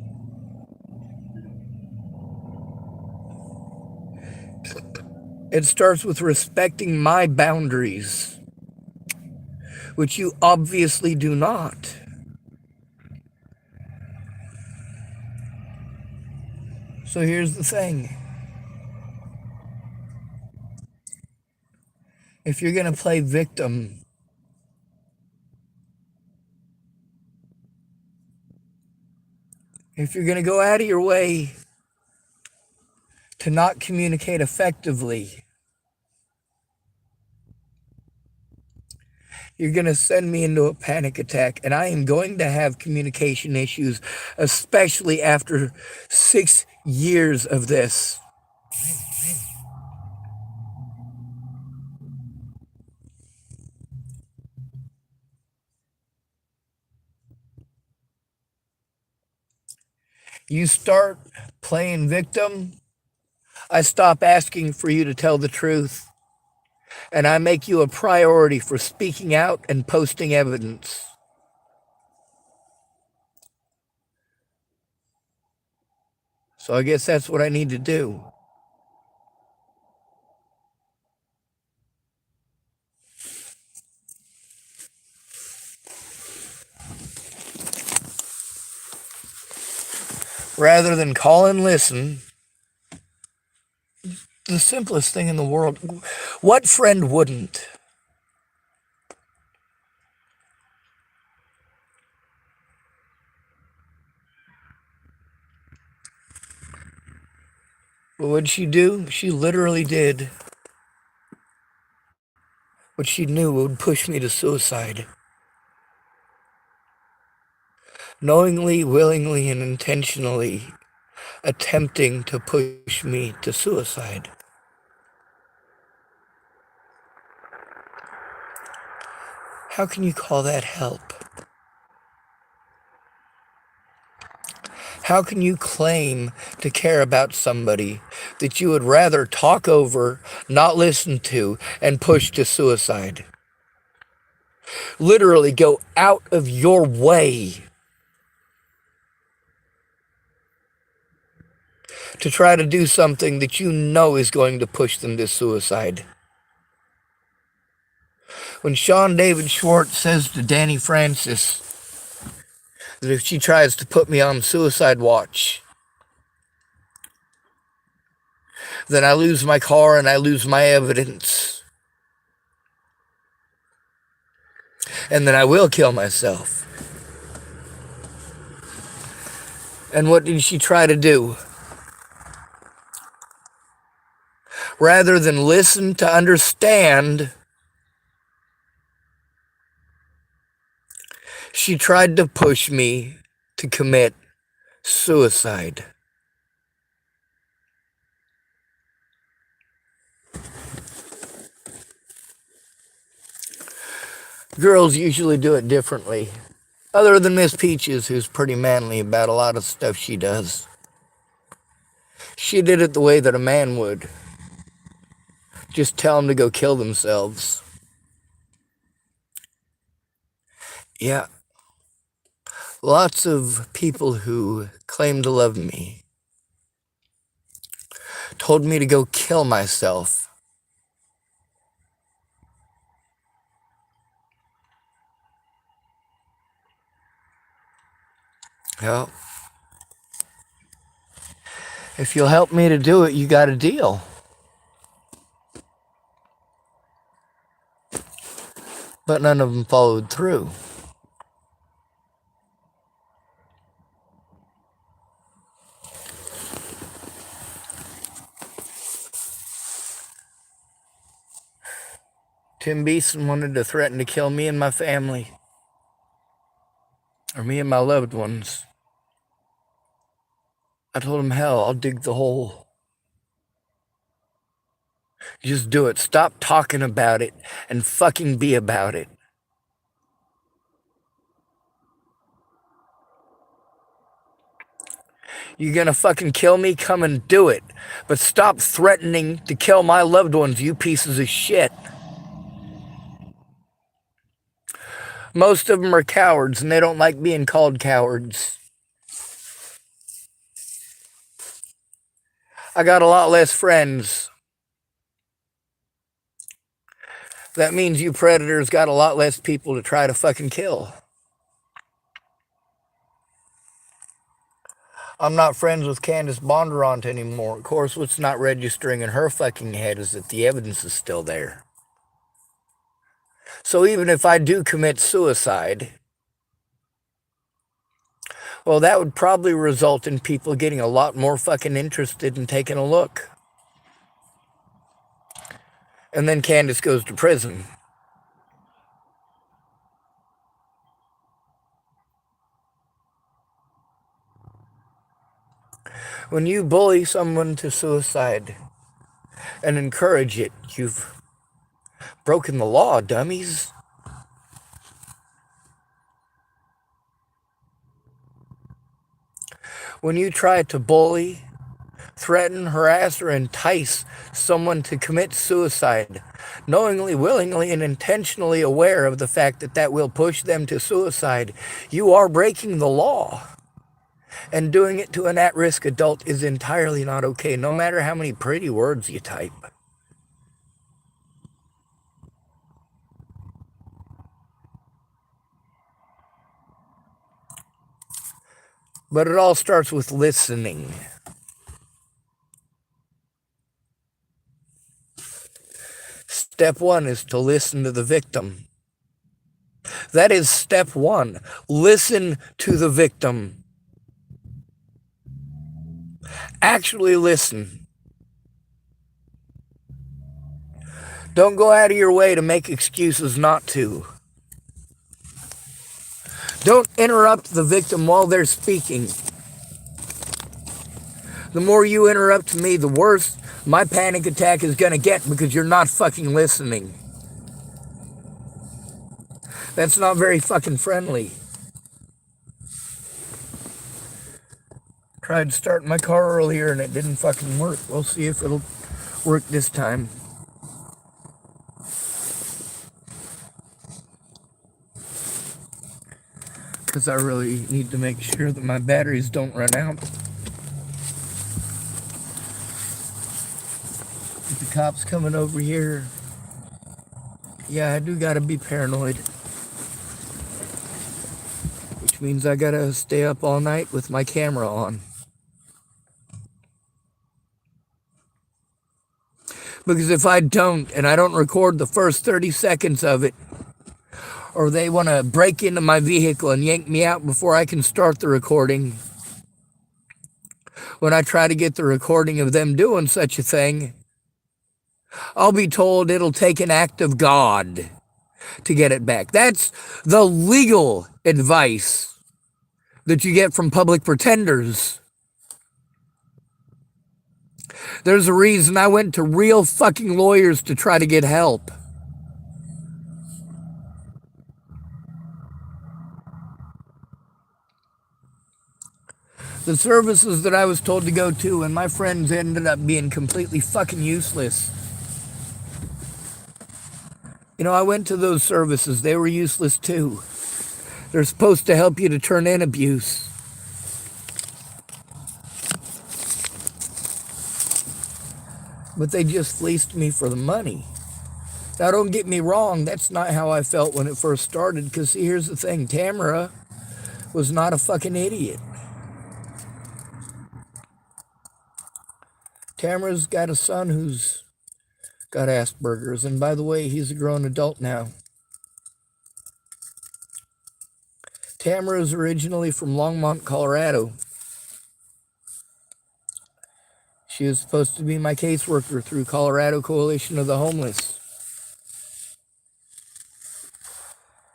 It starts with respecting my boundaries, which you obviously do not. So here's the thing. If you're going to play victim, if you're going to go out of your way to not communicate effectively, you're going to send me into a panic attack, and I am going to have communication issues, especially after 6 years of this. You start playing victim, I stop asking for you to tell the truth, and I make you a priority for speaking out and posting evidence. So I guess that's what I need to do. Rather than call and listen, the simplest thing in the world. What friend wouldn't? What would she do? She literally did what she knew would push me to suicide. Knowingly, willingly, and intentionally attempting to push me to suicide. How can you call that help? How can you claim to care about somebody that you would rather talk over, not listen to, and push to suicide? Literally go out of your way to try to do something that you know is going to push them to suicide. When Sean David Schwartz says to Dani Francis that if she tries to put me on suicide watch, then I lose my car and I lose my evidence. And then I will kill myself. And what did she try to do? Rather than listen to understand, she tried to push me to commit suicide. Girls usually do it differently. Other than Miss Peaches, who's pretty manly about a lot of stuff she does. She did it the way that a man would. Just tell them to go kill themselves. Yeah. Lots of people who claim to love me told me to go kill myself. Well, if you'll help me to do it, you got a deal. But none of them followed through. Tim Beeson wanted to threaten to kill me and my family. Or me and my loved ones. I told him, hell, I'll dig the hole. Just do it. Stop talking about it and fucking be about it. You gonna fucking kill me? Come and do it. But stop threatening to kill my loved ones, you pieces of shit. Most of them are cowards and they don't like being called cowards. I got a lot less friends. That means you predators got a lot less people to try to fucking kill. I'm not friends with Candace Bondurant anymore. Of course, what's not registering in her fucking head is that the evidence is still there. So even if I do commit suicide, well, that would probably result in people getting a lot more fucking interested in taking a look. And then Candace goes to prison. When you bully someone to suicide and encourage it, you've broken the law, dummies. When you try to bully, threaten, harass, or entice someone to commit suicide, knowingly, willingly, and intentionally aware of the fact that that will push them to suicide, you are breaking the law. And doing it to an at-risk adult is entirely not okay, no matter how many pretty words you type. But it all starts with listening. Step one is to listen to the victim. That is step one. Listen to the victim. Actually listen. Don't go out of your way to make excuses not to. Don't interrupt the victim while they're speaking. The more you interrupt me, the worse my panic attack is going to get because you're not fucking listening. That's not very fucking friendly. Tried starting my car earlier and it didn't fucking work. We'll see if it'll work this time. Because I really need to make sure that my batteries don't run out. The cops coming over here. Yeah, I do gotta be paranoid. Which means I gotta stay up all night with my camera on. Because if I don't, and I don't record the first 30 seconds of it, or they want to break into my vehicle and yank me out before I can start the recording, when I try to get the recording of them doing such a thing, I'll be told it'll take an act of God to get it back. That's the legal advice that you get from public pretenders. There's a reason I went to real fucking lawyers to try to get help. The services that I was told to go to and my friends ended up being completely fucking useless. You know, I went to those services. They were useless too. They're supposed to help you to turn in abuse. But they just fleeced me for the money. Now, don't get me wrong. That's not how I felt when it first started. Because here's the thing. Tamara was not a fucking idiot. Tamara's got a son who's got Asperger's. And by the way, he's a grown adult now. Tamara is originally from Longmont, Colorado. She was supposed to be my caseworker through Colorado Coalition of the Homeless.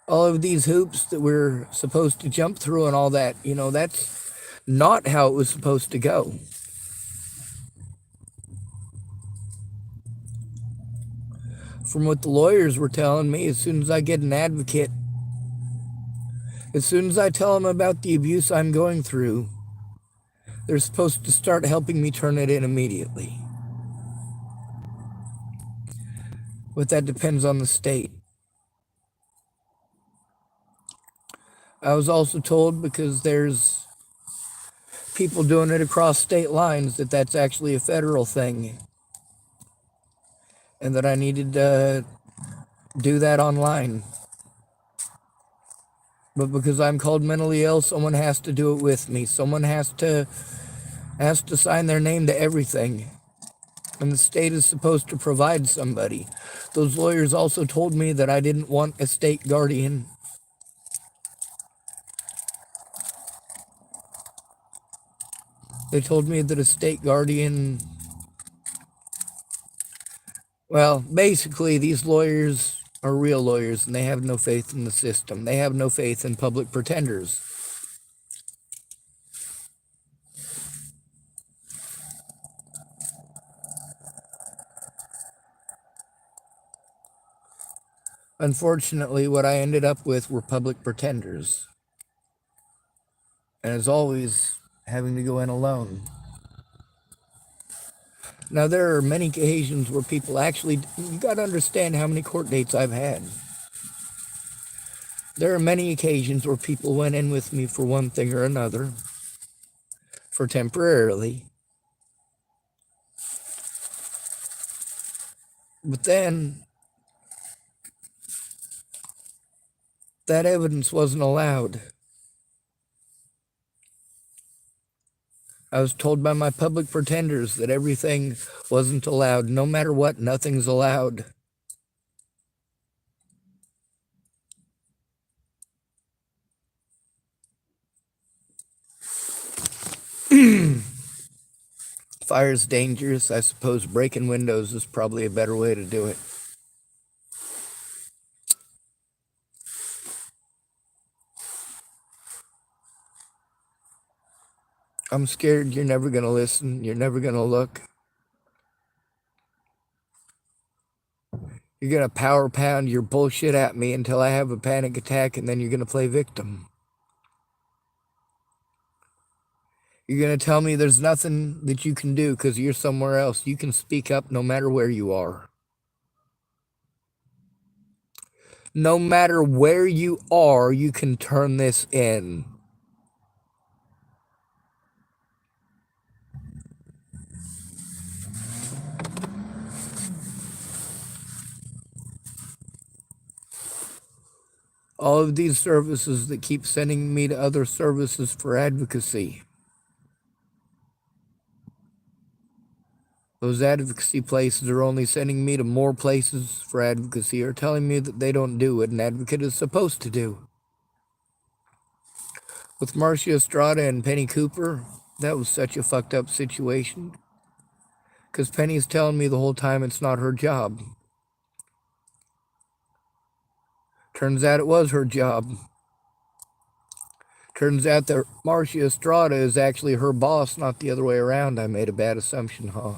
All of these hoops that we're supposed to jump through and all that, you know, that's not how it was supposed to go. From what the lawyers were telling me, as soon as I get an advocate, as soon as I tell them about the abuse I'm going through, they're supposed to start helping me turn it in immediately. But that depends on the state. I was also told, because there's people doing it across state lines, that that's actually a federal thing. And that I needed to do that online. But because I'm called mentally ill, someone has to do it with me. Someone has to sign their name to everything. And the state is supposed to provide somebody. Those lawyers also told me that I didn't want a state guardian. They told me that a state guardian... Well, basically, these lawyers are real lawyers, and they have no faith in the system. They have no faith in public pretenders. Unfortunately, what I ended up with were public pretenders. And as always, having to go in alone. Now, there are many occasions where people actually... You got to understand how many court dates I've had. There are many occasions where people went in with me for one thing or another. For temporarily. But then... that evidence wasn't allowed. I was told by my public pretenders that everything wasn't allowed. No matter what, nothing's allowed. Fire's dangerous. I suppose breaking windows is probably a better way to do it. I'm scared you're never going to listen. You're never going to look. You're going to power pound your bullshit at me until I have a panic attack, and then you're going to play victim. You're going to tell me there's nothing that you can do because you're somewhere else. You can speak up no matter where you are. No matter where you are, you can turn this in. All of these services that keep sending me to other services for advocacy. Those advocacy places are only sending me to more places for advocacy, or telling me that they don't do what an advocate is supposed to do. With Marcia Estrada and Penny Cooper, that was such a fucked up situation. Because Penny's telling me the whole time it's not her job. Turns out it was her job. Turns out that Marcia Estrada is actually her boss, not the other way around. I made a bad assumption, huh?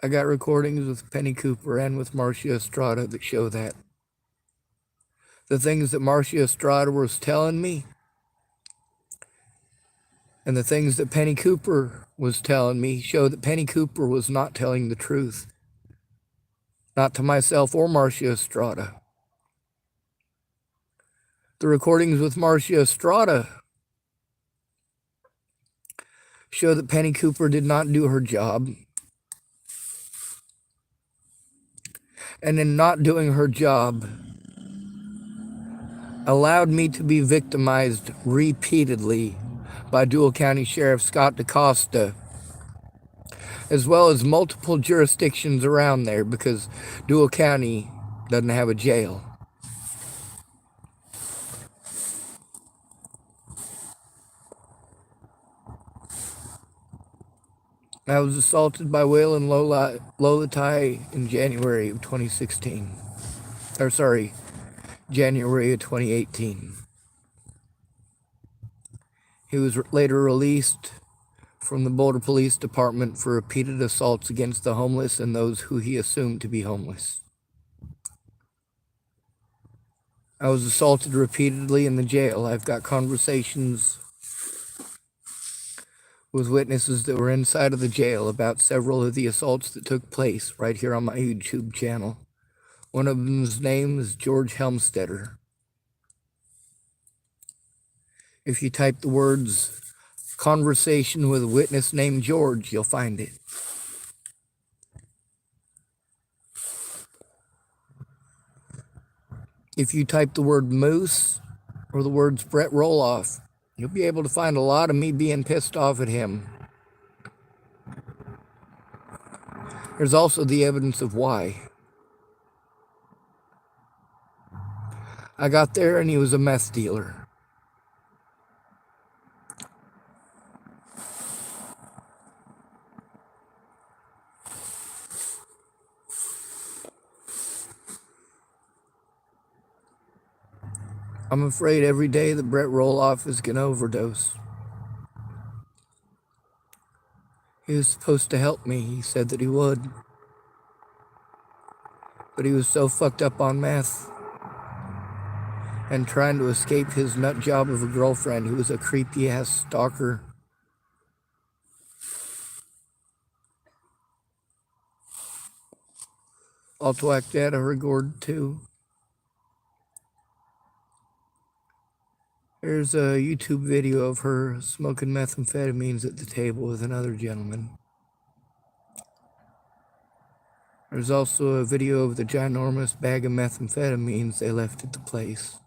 I got recordings with Penny Cooper and with Marcia Estrada that show that. The things that Marcia Estrada was telling me and the things that Penny Cooper was telling me show that Penny Cooper was not telling the truth. Not to myself or Marcia Estrada. The recordings with Marcia Estrada show that Penny Cooper did not do her job. And in not doing her job, allowed me to be victimized repeatedly by Dual County Sheriff Scott DaCosta, as well as multiple jurisdictions around there, because Dual County doesn't have a jail. I was assaulted by Waylon Lolatai in January of 2016. January of 2018. He was later released from the Boulder Police Department for repeated assaults against the homeless and those who he assumed to be homeless. I was assaulted repeatedly in the jail. I've got conversations with witnesses that were inside of the jail about several of the assaults that took place right here on my YouTube channel. One of them's name is George Helmstetter. If you type the words "conversation with a witness named George," you'll find it. If you type the word moose or the words Brett Roloff, you'll be able to find a lot of me being pissed off at him. There's also the evidence of why. I got there and he was a meth dealer. I'm afraid every day that Brett Roloff is going to overdose. He was supposed to help me. He said that he would. But he was so fucked up on meth and trying to escape his nut job of a girlfriend who was a creepy-ass stalker. Also act out of regard too. There's a YouTube video of her smoking methamphetamines at the table with another gentleman. There's also a video of the ginormous bag of methamphetamines they left at the place.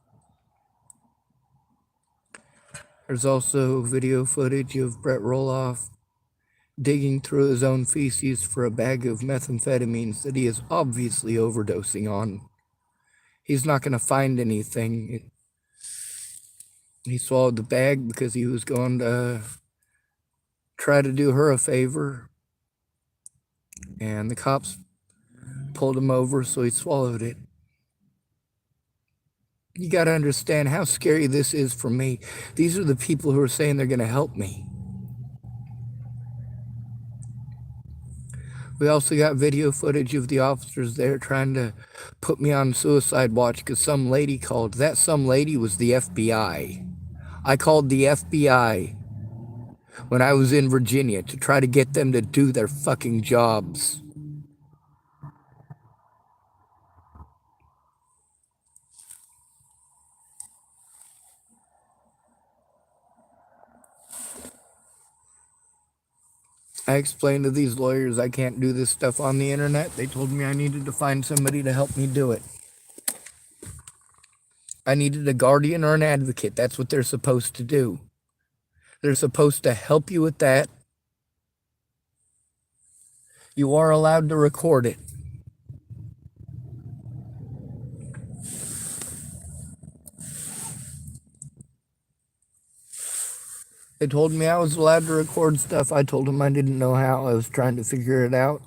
There's also video footage of Brett Roloff digging through his own feces for a bag of methamphetamines that he is obviously overdosing on. He's not going to find anything. He swallowed the bag because he was going to try to do her a favor. And the cops pulled him over, so he swallowed it. You got to understand how scary this is for me. These are the people who are saying they're going to help me. We also got video footage of the officers there trying to put me on suicide watch because some lady called. That some lady was the FBI. I called the FBI when I was in Virginia to try to get them to do their fucking jobs. I explained to these lawyers I can't do this stuff on the internet. They told me I needed to find somebody to help me do it. I needed a guardian or an advocate. That's what they're supposed to do. They're supposed to help you with that. You are allowed to record it. They told me I was allowed to record stuff. I told them I didn't know how. I was trying to figure it out.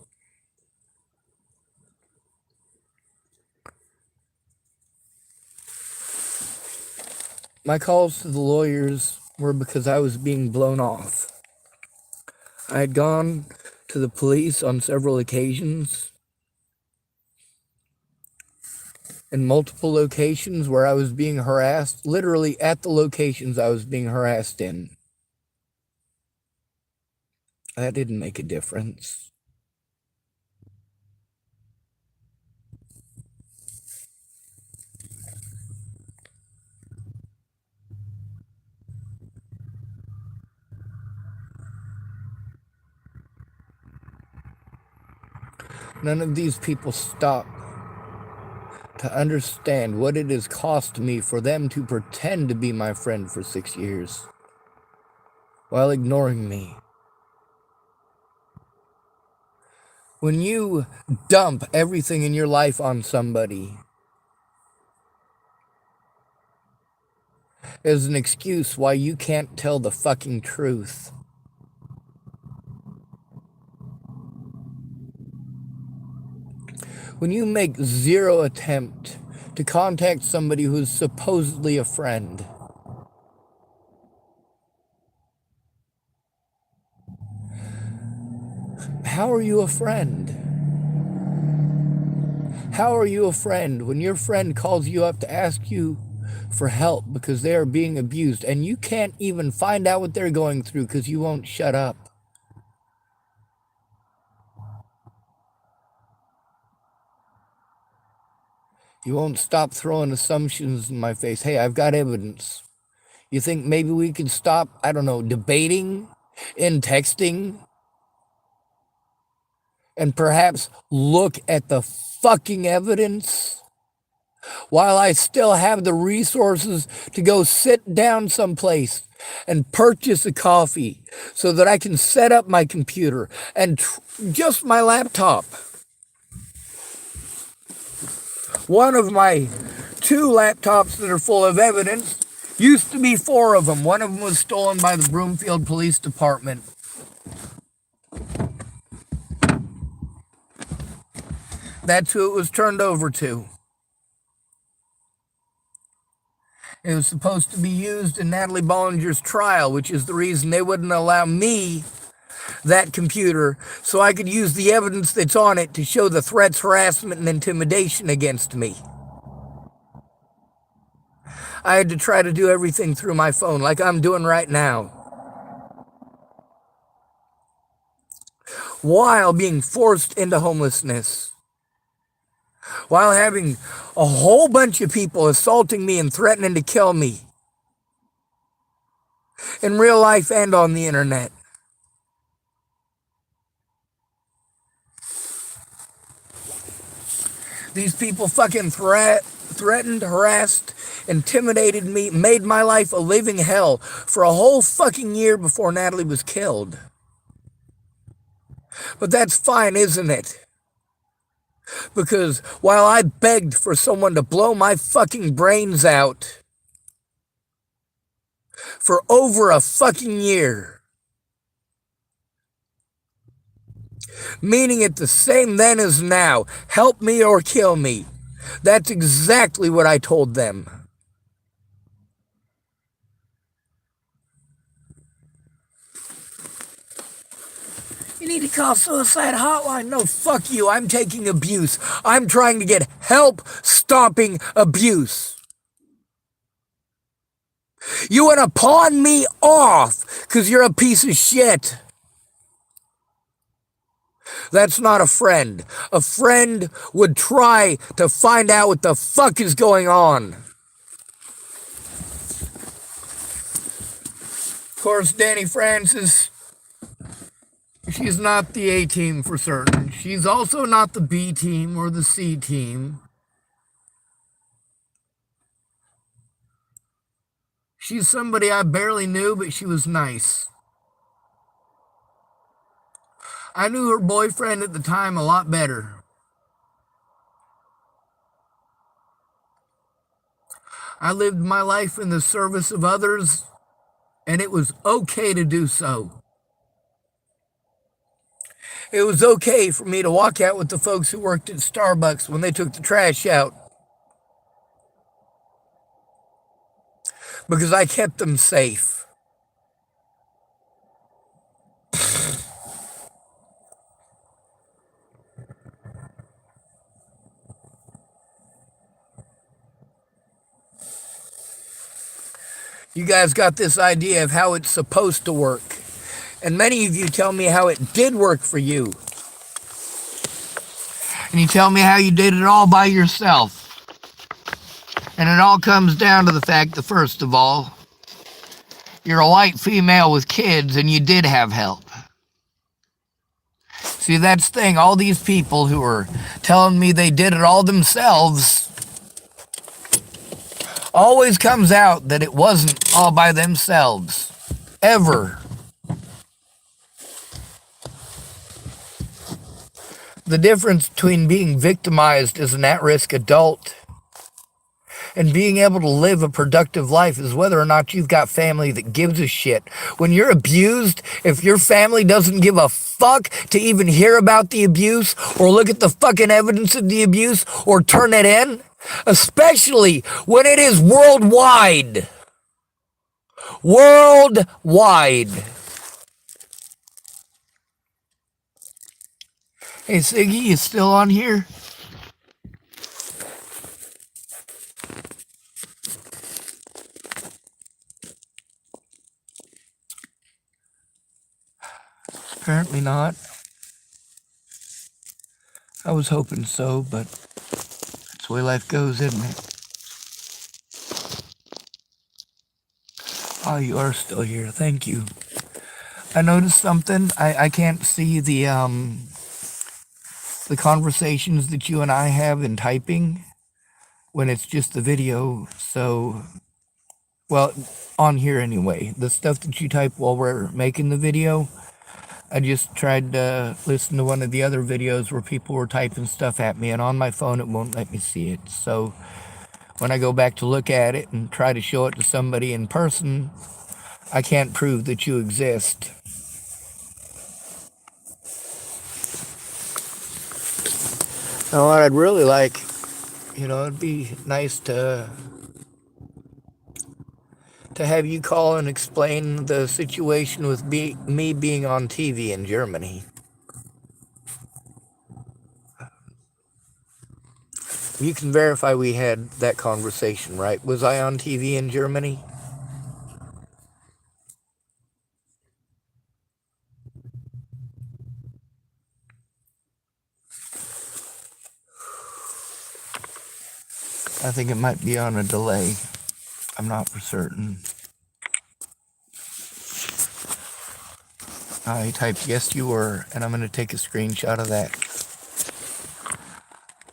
My calls to the lawyers were because I was being blown off. I had gone to the police on several occasions in multiple locations where I was being harassed, literally at the locations I was being harassed in. That didn't make a difference. None of these people stop to understand what it has cost me for them to pretend to be my friend for 6 years while ignoring me. When you dump everything in your life on somebody as an excuse why you can't tell the fucking truth, when you make zero attempt to contact somebody who's supposedly a friend, how are you a friend? How are you a friend when your friend calls you up to ask you for help because they are being abused and you can't even find out what they're going through because you won't shut up? You won't stop throwing assumptions in my face. Hey, I've got evidence. You think maybe we could stop, I don't know, debating and texting and perhaps look at the fucking evidence while I still have the resources to go sit down someplace and purchase a coffee so that I can set up my computer and just my laptop. One of my 2 laptops that are full of evidence used to be 4 of them. One of them was stolen by the Broomfield Police Department. That's who it was turned over to. It was supposed to be used in Natalie Bollinger's trial, which is the reason they wouldn't allow me that computer so I could use the evidence that's on it to show the threats, harassment, and intimidation against me. I had to try to do everything through my phone like I'm doing right now, while being forced into homelessness, while having a whole bunch of people assaulting me and threatening to kill me in real life and on the internet. These people fucking threatened, harassed, intimidated me, made my life a living hell for a whole fucking year before Natalie was killed. But that's fine, isn't it? Because while I begged for someone to blow my fucking brains out for over a fucking year, meaning it the same then as now, help me or kill me, that's exactly what I told them. You need to call suicide hotline. No, fuck you. I'm taking abuse. I'm trying to get help stopping abuse. You want to pawn me off because you're a piece of shit. That's not a friend. A friend would try to find out what the fuck is going on. Of course, Danny Francis She's not the A team for certain. She's also not the B team or the C team. She's somebody I barely knew, but she was nice. I knew her boyfriend at the time a lot better. I lived my life in the service of others, and it was okay to do so. It was okay for me to walk out with the folks who worked at Starbucks when they took the trash out, because I kept them safe. You guys got this idea of how it's supposed to work. And many of you tell me how it did work for you. And you tell me how you did it all by yourself. And it all comes down to the fact that, first of all, you're a white female with kids and you did have help. See, that's the thing. All these people who are telling me they did it all themselves, always comes out that it wasn't all by themselves. Ever. The difference between being victimized as an at-risk adult and being able to live a productive life is whether or not you've got family that gives a shit. When you're abused, if your family doesn't give a fuck to even hear about the abuse or look at the fucking evidence of the abuse or turn it in, especially when it is worldwide. Worldwide. Hey, Siggy, you still on here? Apparently not. I was hoping so, but that's the way life goes, isn't it? Oh, you are still here. Thank you. I noticed something. I can't see the conversations that you and I have in typing when it's just the video. So, well, on here anyway. The stuff that you type while we're making the video, I just tried to listen to one of the other videos where people were typing stuff at me, and on my phone it won't let me see it. So when I go back to look at it and try to show it to somebody in person, I can't prove that you exist. Now, what I'd really like, it'd be nice to have you call and explain the situation with me being on TV in Germany. You can verify we had that conversation, right? Was I on TV in Germany? I think it might be on a delay. I'm not for certain. I typed yes you were, and I'm going to take a screenshot of that.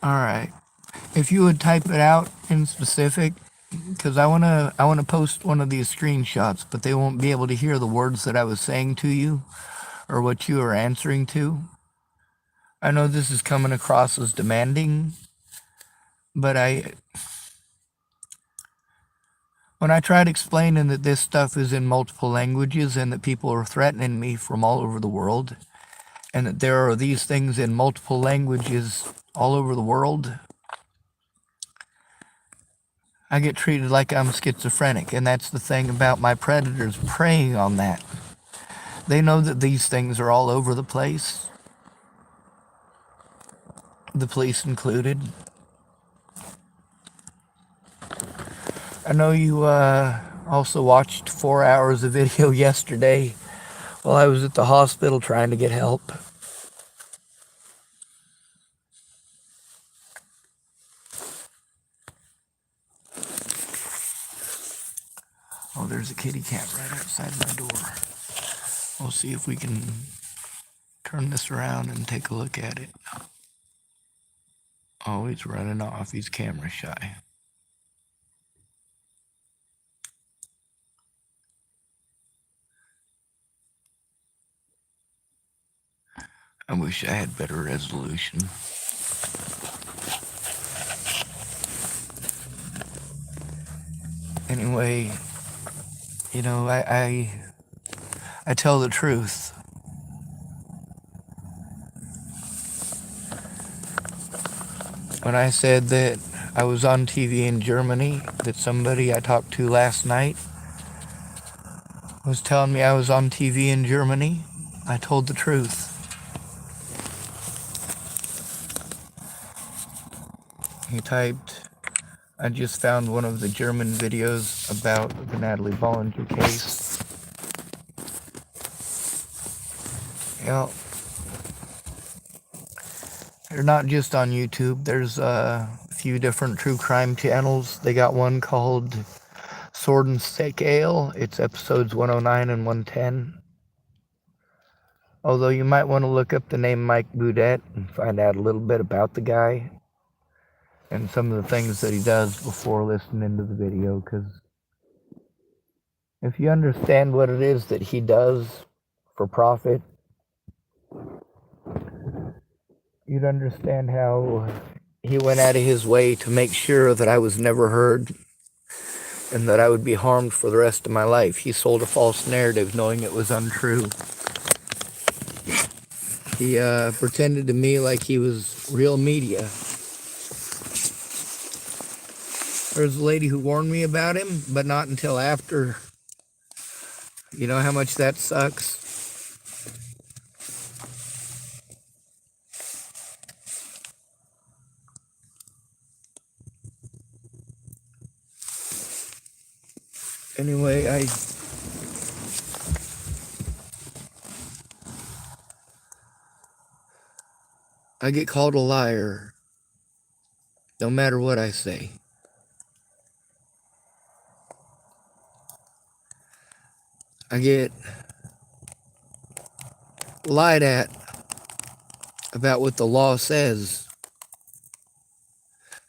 Alright. If you would type it out in specific, because I wanna post one of these screenshots, but they won't be able to hear the words that I was saying to you or what you are answering to. I know this is coming across as demanding, but when I tried explaining that this stuff is in multiple languages and that people are threatening me from all over the world, and that there are these things in multiple languages all over the world, I get treated like I'm schizophrenic, and that's the thing about my predators preying on that. They know that these things are all over the place, the police included. I know you also watched 4 hours of video yesterday while I was at the hospital trying to get help. Oh, there's a kitty cat right outside my door. We'll see if we can turn this around and take a look at it. Oh, he's running off. He's camera shy. I wish I had better resolution. Anyway, you know, I tell the truth. When I said that I was on TV in Germany, that somebody I talked to last night was telling me I was on TV in Germany, I told the truth. He typed, I just found one of the German videos about the Natalie Bollinger case. You know, they're not just on YouTube. There's a few different true crime channels. They got one called Sword and Stick Ale. It's episodes 109 and 110. Although you might want to look up the name Mike Boudet and find out a little bit about the guy and some of the things that he does before listening to the video, because if you understand what it is that he does for profit, you'd understand how he went out of his way to make sure that I was never heard and that I would be harmed for the rest of my life. He sold a false narrative knowing it was untrue. He pretended to me like he was real media. There was a lady who warned me about him, but not until after. You know how much that sucks? Anyway, I get called a liar no matter what I say. I get lied at about what the law says,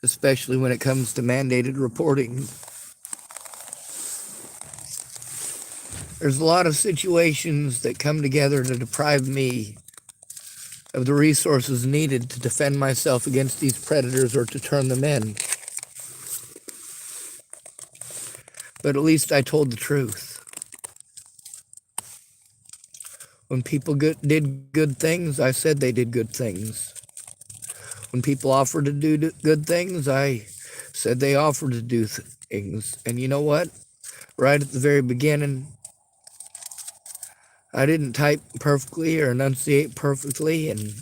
especially when it comes to mandated reporting. There's a lot of situations that come together to deprive me of the resources needed to defend myself against these predators or to turn them in. But at least I told the truth. When people did good things, I said they did good things. When people offered to do good things, I said they offered to do things. And you know what? Right at the very beginning, I didn't type perfectly or enunciate perfectly, and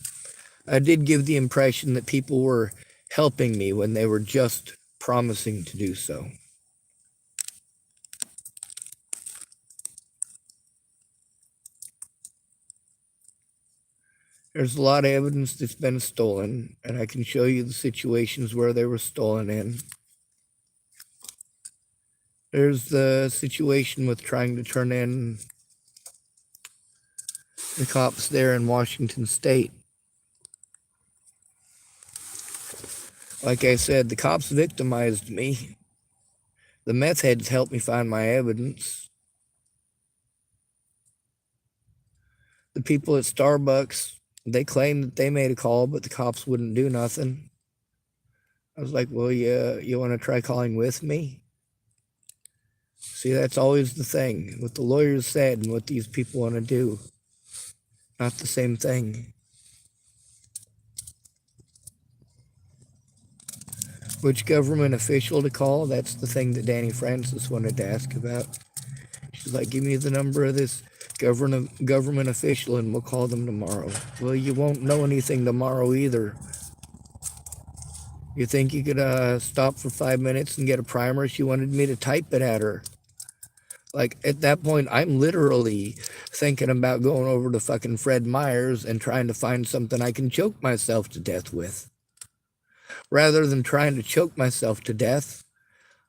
I did give the impression that people were helping me when they were just promising to do so. There's a lot of evidence that's been stolen, and I can show you the situations where they were stolen in. There's the situation with trying to turn in the cops there in Washington State. Like I said, the cops victimized me. The meth heads helped me find my evidence. The people at Starbucks, they claimed that they made a call, but the cops wouldn't do nothing. I was like, well, you want to try calling with me? See, that's always the thing. What the lawyers said and what these people want to do, not the same thing. Which government official to call? That's the thing that Dani Francis wanted to ask about. She's like, give me the number of this government official and we'll call them tomorrow. Well, you won't know anything tomorrow either. You think you could stop for 5 minutes and get a primer? She wanted me to type it at her. Like, at that point, I'm literally thinking about going over to fucking Fred Meyer's and trying to find something I can choke myself to death with. Rather than trying to choke myself to death,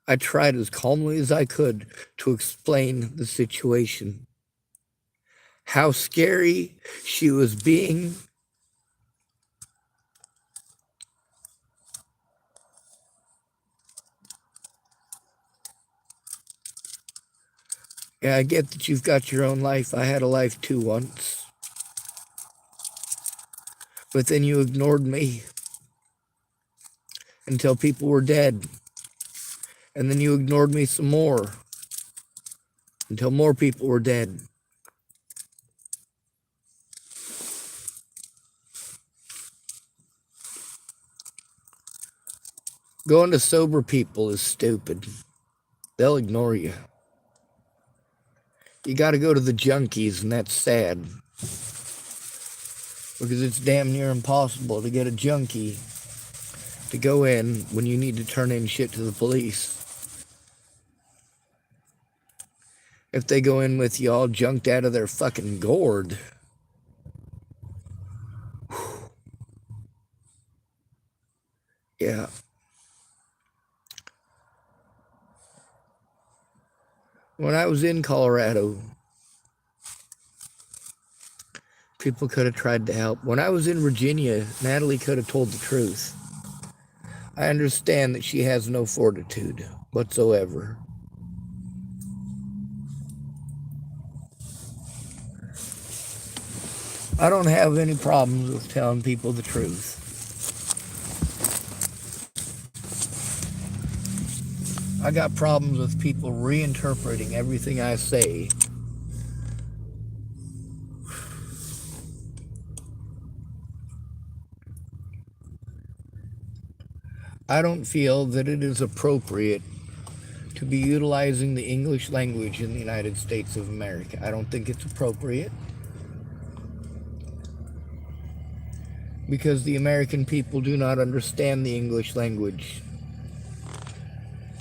I tried as calmly as I could to explain the situation. how scary she was being. Yeah, I get that you've got your own life. I had a life too once. But then you ignored me until people were dead. And then you ignored me some more until more people were dead. Going to sober people is stupid. They'll ignore you. You got to go to the junkies, and that's sad. Because it's damn near impossible to get a junkie to go in when you need to turn in shit to the police. If they go in with you all junked out of their fucking gourd. Yeah. When I was in Colorado, people could have tried to help. When I was in Virginia, Natalie could have told the truth. I understand that she has no fortitude whatsoever. I don't have any problems with telling people the truth. I got problems with people reinterpreting everything I say. I don't feel that it is appropriate to be utilizing the English language in the United States of America. I don't think it's appropriate. Because the American people do not understand the English language.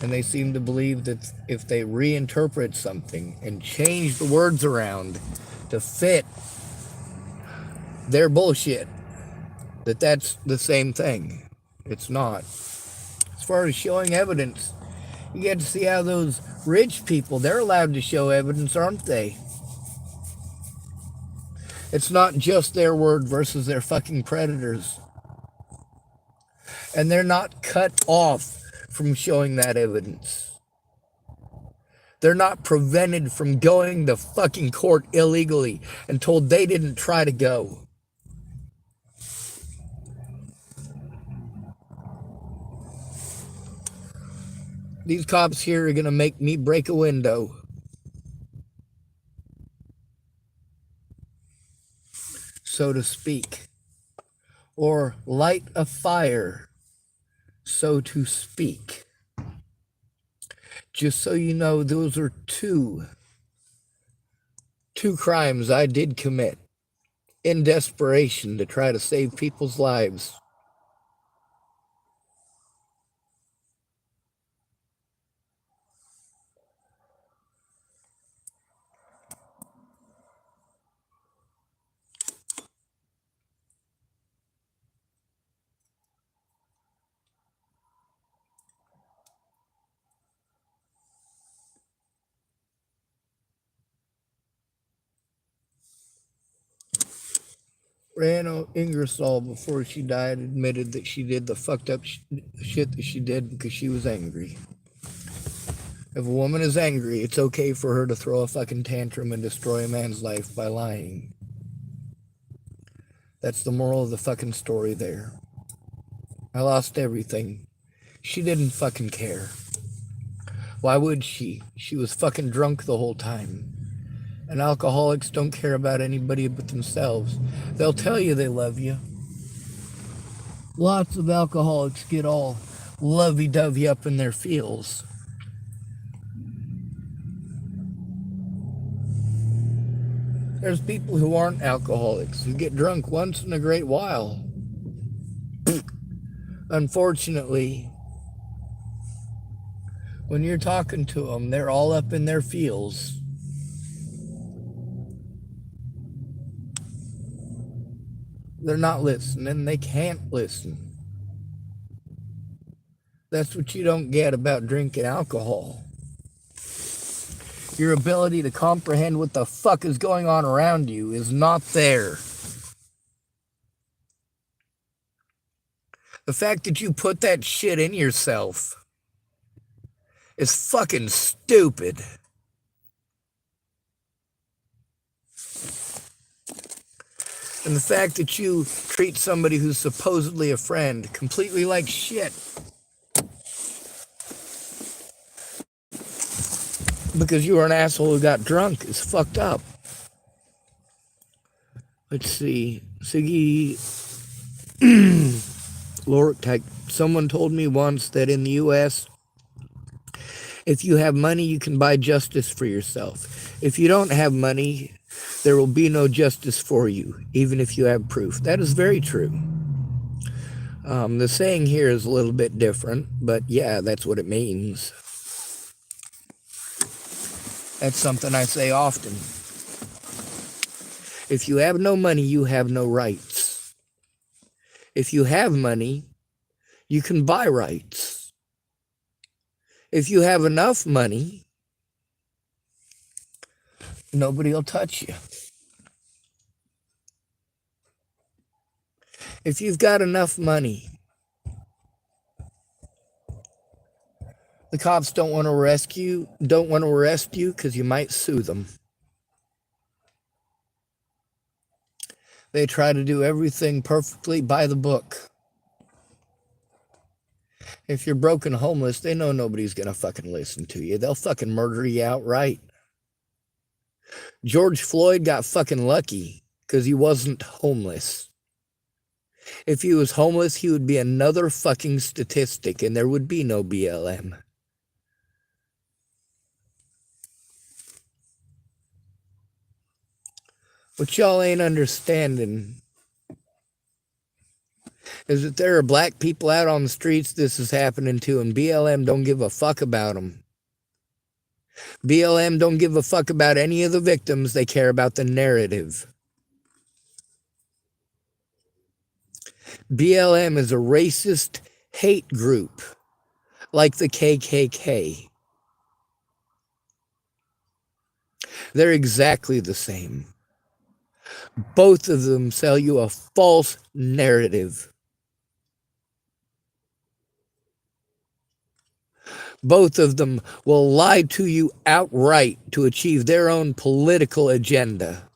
And they seem to believe that if they reinterpret something and change the words around to fit their bullshit, that that's the same thing. It's not. As far as showing evidence, you get to see how those rich people, they're allowed to show evidence, aren't they? It's not just their word versus their fucking predators. And they're not cut off from showing that evidence. They're not prevented from going to fucking court illegally and told they didn't try to go. These cops here are going to make me break a window. So to speak. Or light a fire, so to speak. Just so you know, those are two crimes I did commit in desperation to try to save people's lives. Rano Ingersoll, before she died, admitted that she did the fucked up shit that she did because she was angry. If a woman is angry, it's okay for her to throw a fucking tantrum and destroy a man's life by lying. That's the moral of the fucking story there. I lost everything. She didn't fucking care. Why would she? She was fucking drunk the whole time. And alcoholics don't care about anybody but themselves. They'll tell you they love you. Lots of alcoholics get all lovey-dovey up in their feels. There's people who aren't alcoholics who get drunk once in a great while. Unfortunately, when you're talking to them, they're all up in their feels. They're not listening. They can't listen. That's what you don't get about drinking alcohol. Your ability to comprehend what the fuck is going on around you is not there. The fact that you put that shit in yourself is fucking stupid. And the fact that you treat somebody who's supposedly a friend completely like shit. Because you were an asshole who got drunk is fucked up. Let's see. Siggy Lorick, someone told me once that in the U.S., if you have money, you can buy justice for yourself. If you don't have money, there will be no justice for you, even if you have proof. That is very true. The saying here is a little bit different, but yeah, that's what it means. That's something I say often. If you have no money, you have no rights. If you have money, you can buy rights. If you have enough money, nobody will touch you. If you've got enough money, the cops don't want to arrest you because you might sue them. They try to do everything perfectly by the book. If you're broke and homeless, they know nobody's gonna fucking listen to you. They'll fucking murder you outright. George Floyd got fucking lucky because he wasn't homeless. If he was homeless, he would be another fucking statistic and there would be no BLM. What y'all ain't understanding is that there are black people out on the streets this is happening to, and BLM don't give a fuck about them. BLM don't give a fuck about any of the victims. They care about the narrative. BLM is a racist hate group like the KKK. They're exactly the same. Both of them sell you a false narrative. Both of them will lie to you outright to achieve their own political agenda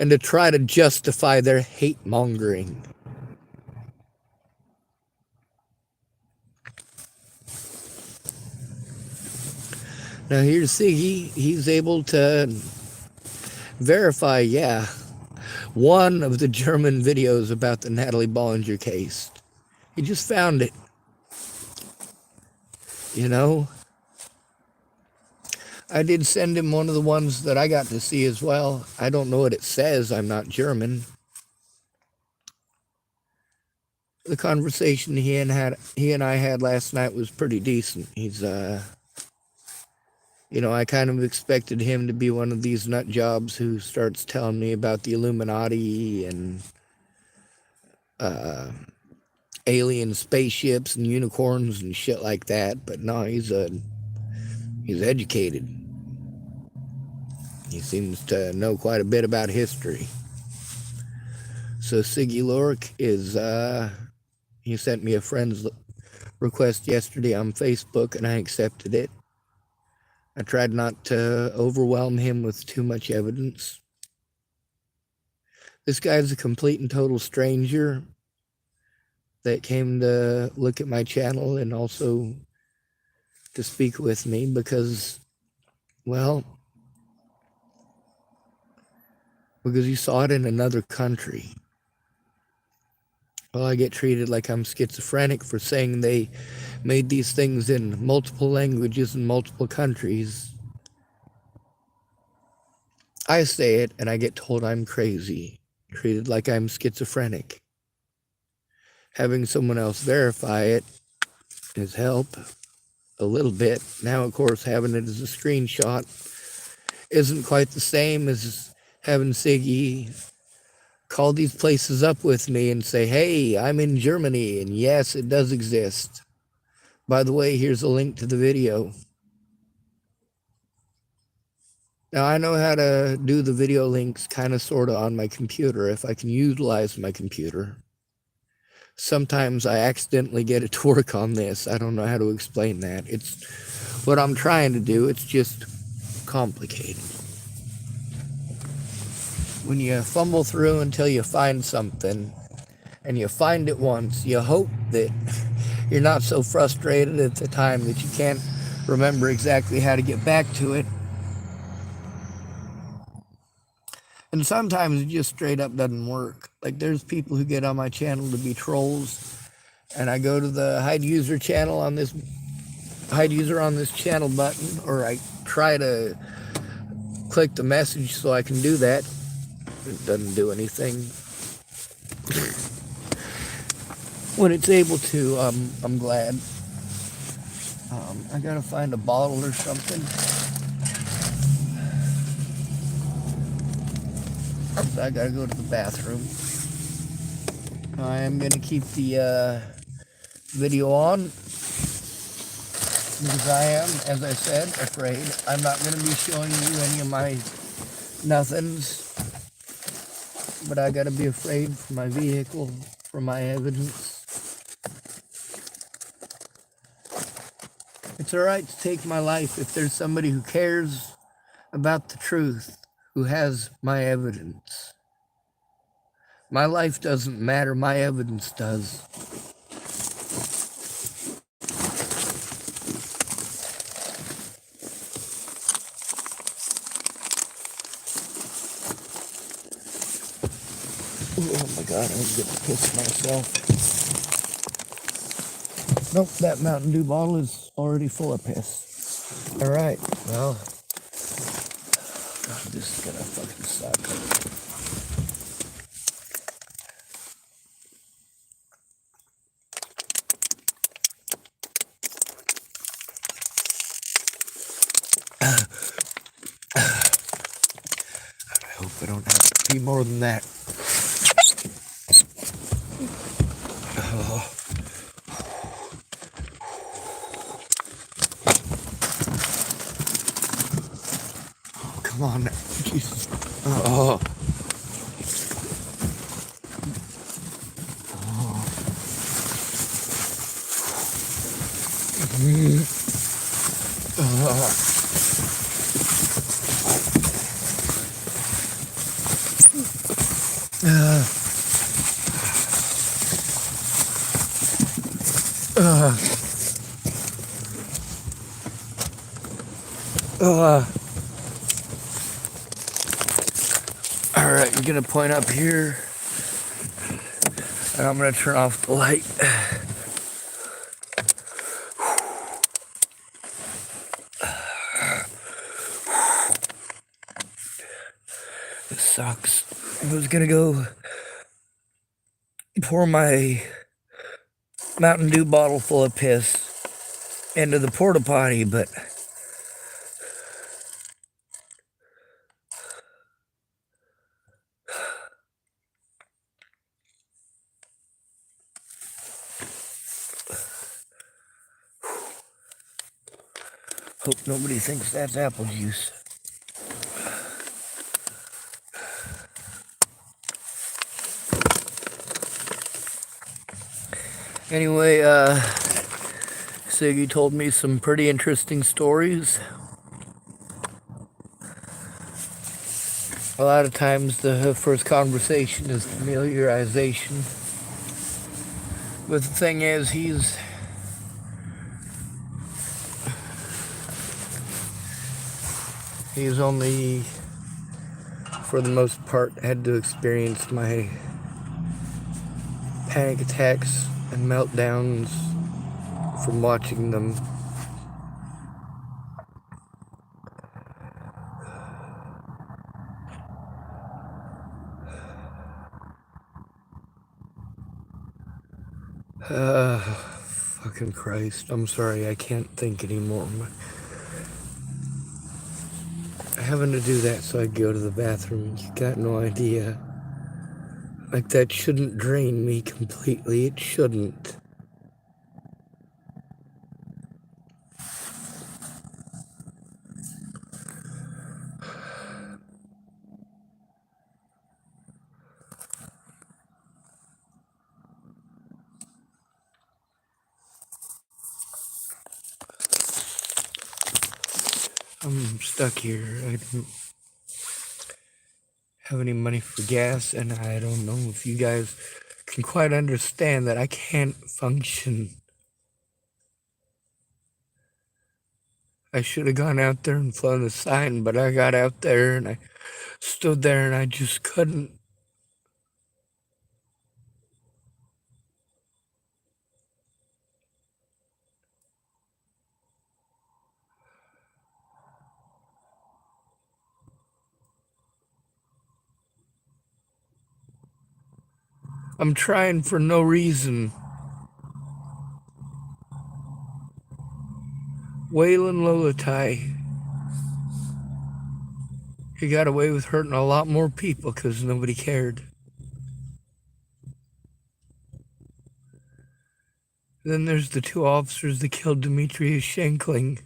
and to try to justify their hate mongering. Now here's Siggy. He's able to verify, yeah, one of the German videos about the Natalie Bollinger case. He just found it. You know? I did send him one of the ones that I got to see as well. I don't know what it says. I'm not German. The conversation he and I had last night was pretty decent. He's you know, I kind of expected him to be one of these nut jobs who starts telling me about the Illuminati and alien spaceships and unicorns and shit like that. But no, he's educated. He seems to know quite a bit about history. So Siggy Lorick is, he sent me a friend's request yesterday on Facebook and I accepted it. I tried not to overwhelm him with too much evidence. This guy's a complete and total stranger that came to look at my channel and also to speak with me because, well, because you saw it in another country. Well, I get treated like I'm schizophrenic for saying they made these things in multiple languages in multiple countries. I say it and I get told I'm crazy, treated like I'm schizophrenic. Having someone else verify it has helped a little bit. Now, of course, having it as a screenshot isn't quite the same as having Siggy call these places up with me and say, hey, I'm in Germany, and yes, it does exist. By the way, here's a link to the video. Now, I know how to do the video links kind of sort of on my computer if I can utilize my computer. Sometimes I accidentally get it to work on this. I don't know how to explain that. It's what I'm trying to do. It's just complicated. When you fumble through until you find something, and you find it once, you hope that you're not so frustrated at the time that you can't remember exactly how to get back to it. And sometimes it just straight up doesn't work. Like there's people who get on my channel to be trolls, and I go to the hide user channel on this channel button, or I try to click the message so I can do that. It doesn't do anything. When it's able to, I'm glad. I gotta find a bottle or something. I gotta go to the bathroom. I am gonna keep the video on because I am, as I said, afraid. I'm not gonna be showing you any of my nothings, but I gotta be afraid for my vehicle, for my evidence. It's alright to take my life if there's somebody who cares about the truth, who has my evidence. My life doesn't matter, my evidence does. Oh my God, I'm getting to piss myself. Nope, that Mountain Dew bottle is already full of piss. Alright, well, God, this is gonna fucking suck. I hope I don't have to pee more than that. Oh. Oh, come on now. Jesus. Oh. Alright, you're gonna point up here, and I'm gonna turn off the light. This sucks. I was gonna go pour my Mountain Dew bottle full of piss into the porta potty, but hope nobody thinks that's apple juice. Anyway, Siggy told me some pretty interesting stories. A lot of times the first conversation is familiarization. But the thing is, he's only, for the most part, had to experience my panic attacks and meltdowns from watching them. Fucking Christ. I'm sorry, I can't think anymore. Having to do that so I go to the bathroom, you got no idea. Like, that shouldn't drain me completely. It shouldn't. I'm stuck here. I don't have any money for gas, and I don't know if you guys can quite understand that I can't function. I should have gone out there and flown a sign, but I got out there and I stood there and I just couldn't. I'm trying for no reason. Waylon Lolatai, he got away with hurting a lot more people because nobody cared. Then there's the two officers that killed Demetrius Shankling.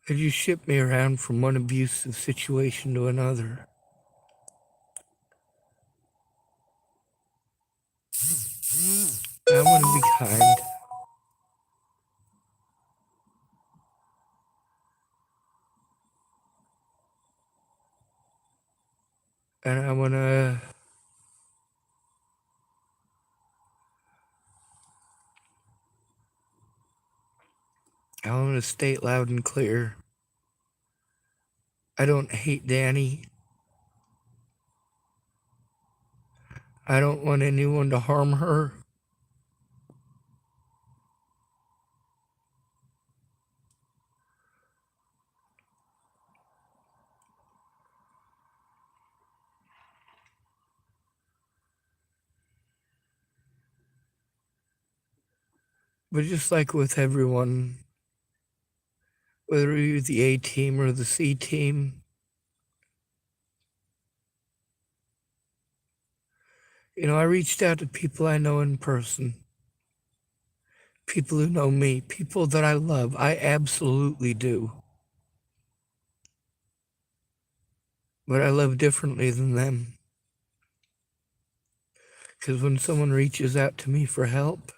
They just shipped me around from one abusive situation to another. I want to be kind. And I want to state loud and clear. I don't hate Dani. I don't want anyone to harm her. But just like with everyone, whether you're the A team or the C team, I reached out to people I know in person, people who know me, people that I love. I absolutely do. But I love differently than them. Because when someone reaches out to me for help,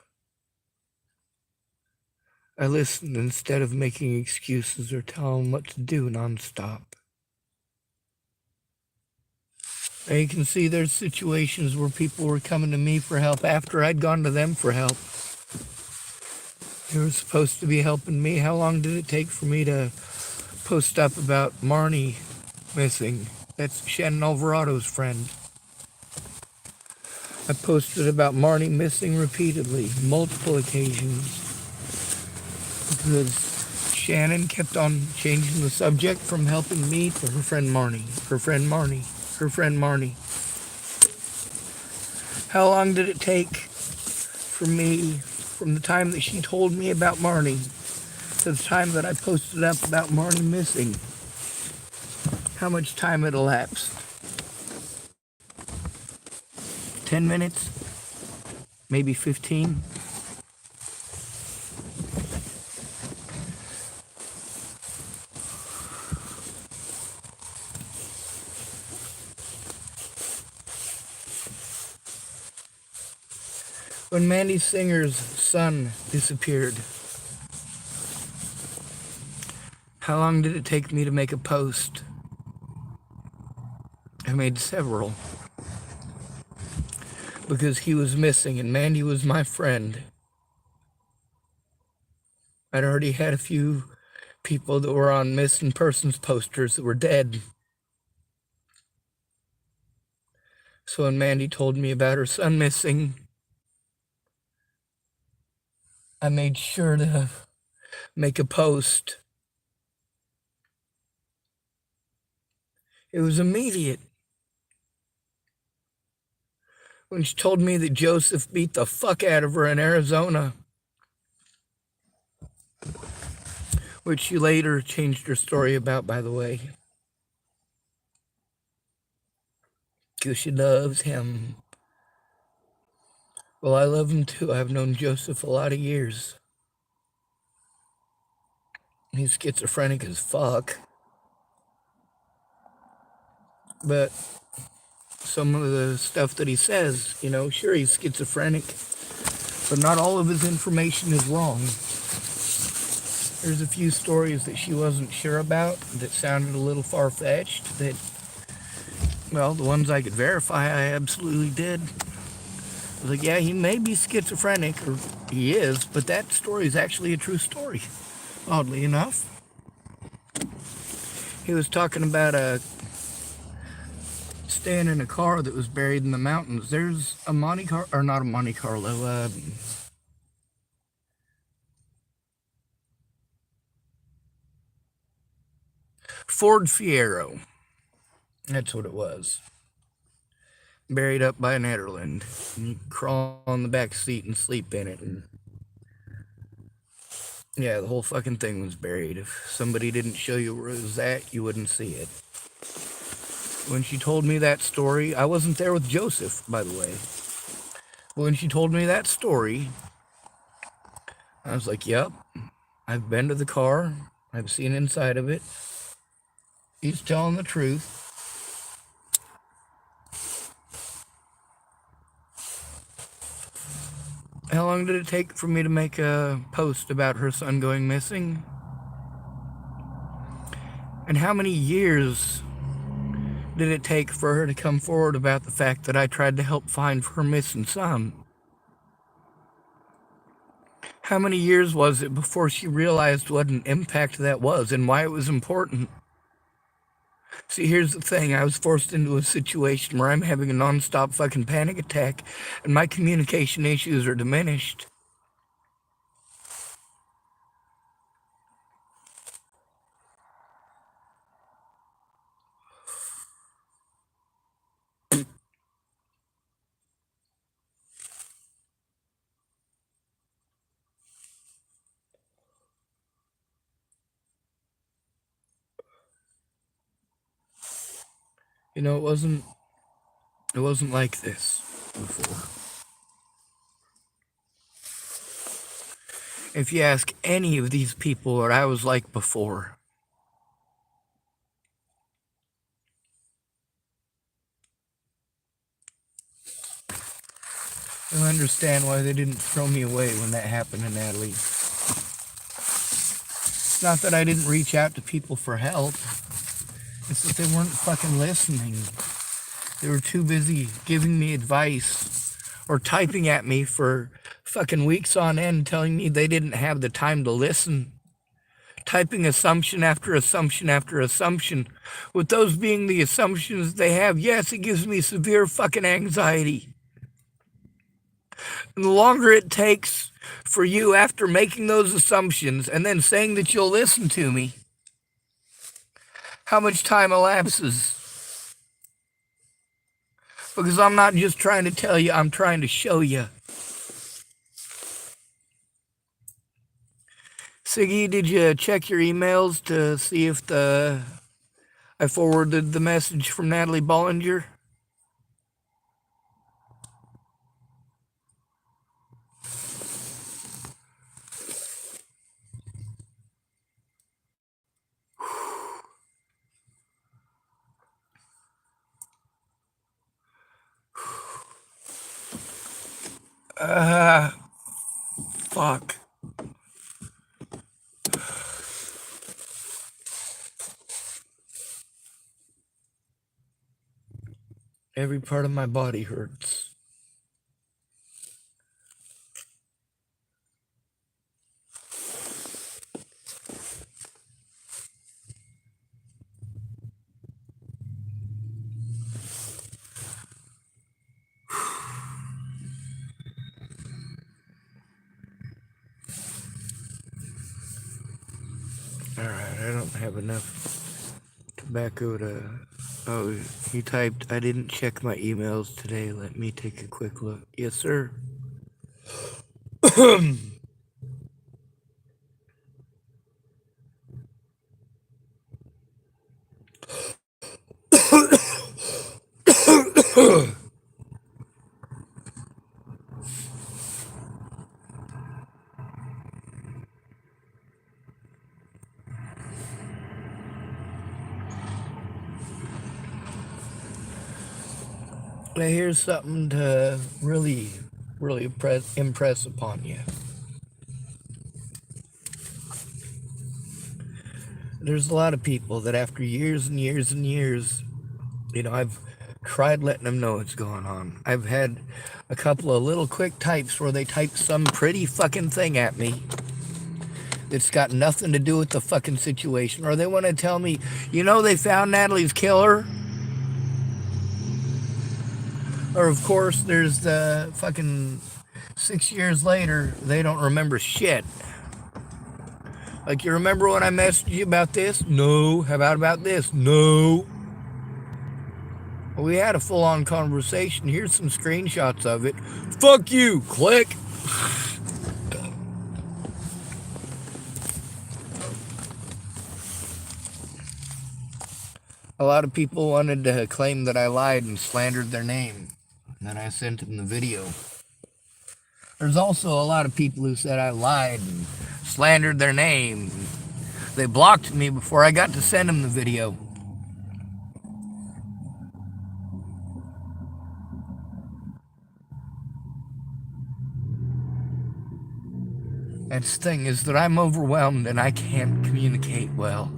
I listen instead of making excuses or telling them what to do nonstop. Now you can see there's situations where people were coming to me for help after I'd gone to them for help. They were supposed to be helping me. How long did it take for me to post up about Marnie missing? That's Shannon Alvarado's friend. I posted about Marnie missing repeatedly, multiple occasions. Because Shannon kept on changing the subject from helping me to her friend Marnie, her friend Marnie, her friend Marnie. How long did it take for me from the time that she told me about Marnie to the time that I posted up about Marnie missing? How much time had elapsed? 10 minutes? Maybe 15? When Mandy Singer's son disappeared, how long did it take me to make a post? I made several. Because he was missing and Mandy was my friend. I'd already had a few people that were on missing persons posters that were dead. So when Mandy told me about her son missing, I made sure to make a post. It was immediate. When she told me that Joseph beat the fuck out of her in Arizona, which she later changed her story about, by the way, because she loves him. Well, I love him too. I've known Joseph a lot of years. He's schizophrenic as fuck. But some of the stuff that he says. You know, sure, he's schizophrenic, but not all of his information is wrong. There's a few stories that she wasn't sure about that sounded a little far-fetched that, well, the ones I could verify, I absolutely did. I was like, yeah, he may be schizophrenic, or he is, but that story is actually a true story, oddly enough. He was talking about staying in a car that was buried in the mountains. There's a Monte Carlo, or not a Monte Carlo, Ford Fiero. That's what it was. Buried up by Nederland. And you crawl on the back seat and sleep in it. And yeah, the whole fucking thing was buried. If somebody didn't show you where it was at, you wouldn't see it. When she told me that story, I wasn't there with Joseph, by the way. But when she told me that story, I was like, yep, I've been to the car. I've seen inside of it. He's telling the truth. How long did it take for me to make a post about her son going missing? And how many years did it take for her to come forward about the fact that I tried to help find her missing son? How many years was it before she realized what an impact that was and why it was important? See, here's the thing. I was forced into a situation where I'm having a nonstop fucking panic attack and my communication issues are diminished. You know, it wasn't like this before. If you ask any of these people what I was like before, you'll understand why they didn't throw me away when that happened to Natalie. It's not that I didn't reach out to people for help. It's that they weren't fucking listening. They were too busy giving me advice or typing at me for fucking weeks on end telling me they didn't have the time to listen. Typing assumption after assumption after assumption. With those being the assumptions they have, yes, it gives me severe fucking anxiety. And the longer it takes for you after making those assumptions and then saying that you'll listen to me, how much time elapses? Because I'm not just trying to tell you, I'm trying to show you. Siggy, did you check your emails to see if I forwarded the message from Natalie Bollinger? Fuck. Every part of my body hurts. Alright, I don't have enough tobacco to... Oh, he typed, I didn't check my emails today. Let me take a quick look. Yes, sir. Now here's something to really, really impress upon you. There's a lot of people that after years and years and years, I've tried letting them know what's going on. I've had a couple of little quick types where they type some pretty fucking thing at me that's got nothing to do with the fucking situation. Or they want to tell me, they found Natalie's killer. Or, of course, there's the fucking 6 years later, they don't remember shit. Like, you remember when I messaged you about this? No. How about this? No. Well, we had a full-on conversation. Here's some screenshots of it. Fuck you. Click. A lot of people wanted to claim that I lied and slandered their name. And then I sent them the video. There's also a lot of people who said I lied and slandered their name. They blocked me before I got to send them the video. That's the thing, is that I'm overwhelmed and I can't communicate well.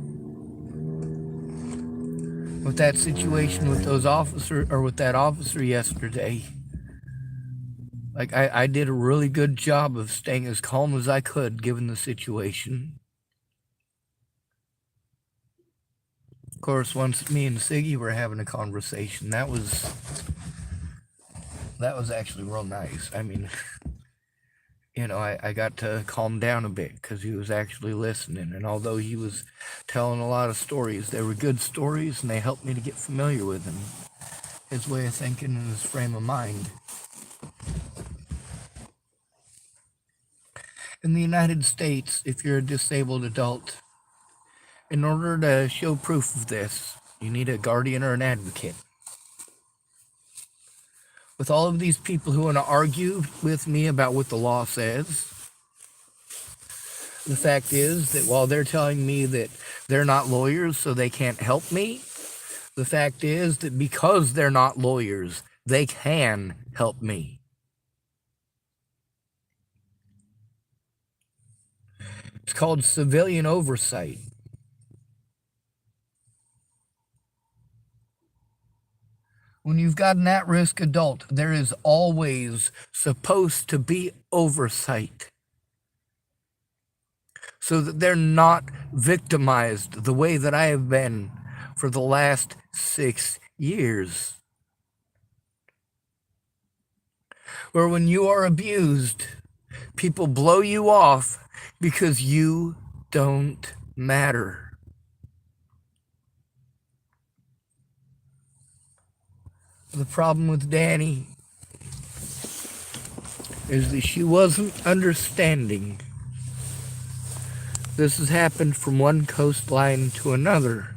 With that situation with that officer yesterday, like I did a really good job of staying as calm as I could given the situation. Of course, once me and Siggy were having a conversation, that was actually real nice. I mean, I got to calm down a bit because he was actually listening. And although he was telling a lot of stories, they were good stories and they helped me to get familiar with him, his way of thinking and his frame of mind. In the United States, if you're a disabled adult, in order to show proof of this, you need a guardian or an advocate. With all of these people who want to argue with me about what the law says, the fact is that while they're telling me that they're not lawyers so they can't help me, the fact is that because they're not lawyers, they can help me. It's called civilian oversight. When you've got an at-risk adult, there is always supposed to be oversight so that they're not victimized the way that I have been for the last 6 years. Where when you are abused, people blow you off because you don't matter. The problem with Dani is that she wasn't understanding. This has happened from one coastline to another.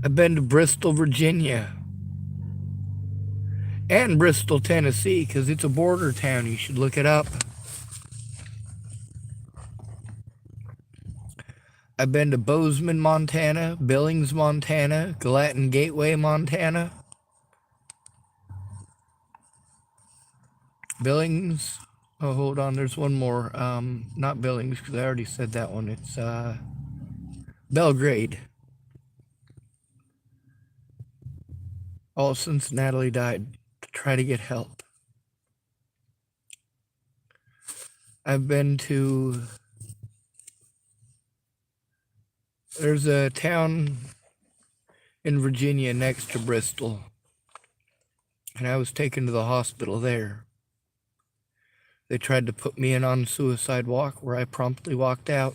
I've been to Bristol, Virginia, and Bristol, Tennessee, because it's a border town. You should look it up. I've been to Bozeman, Montana, Billings, Montana, Gallatin Gateway, Montana. Billings. Oh, hold on. There's one more. Not Billings, because I already said that one. It's Belgrade. All since Natalie died, to try to get help. I've been to... There's a town in Virginia next to Bristol, and I was taken to the hospital there. They tried to put me in on suicide walk, where I promptly walked out.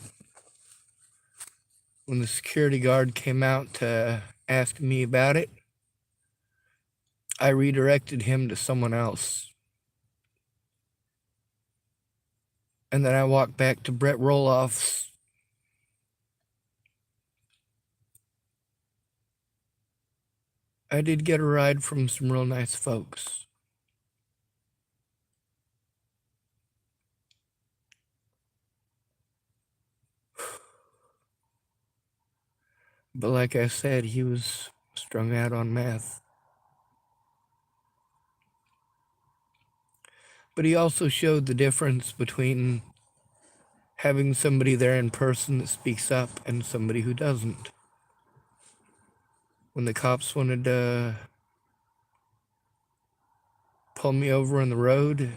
When the security guard came out to ask me about it, I redirected him to someone else. And then I walked back to Brett Roloff's. I did get a ride from some real nice folks. But like I said, he was strung out on meth. But he also showed the difference between having somebody there in person that speaks up and somebody who doesn't. When the cops wanted to pull me over on the road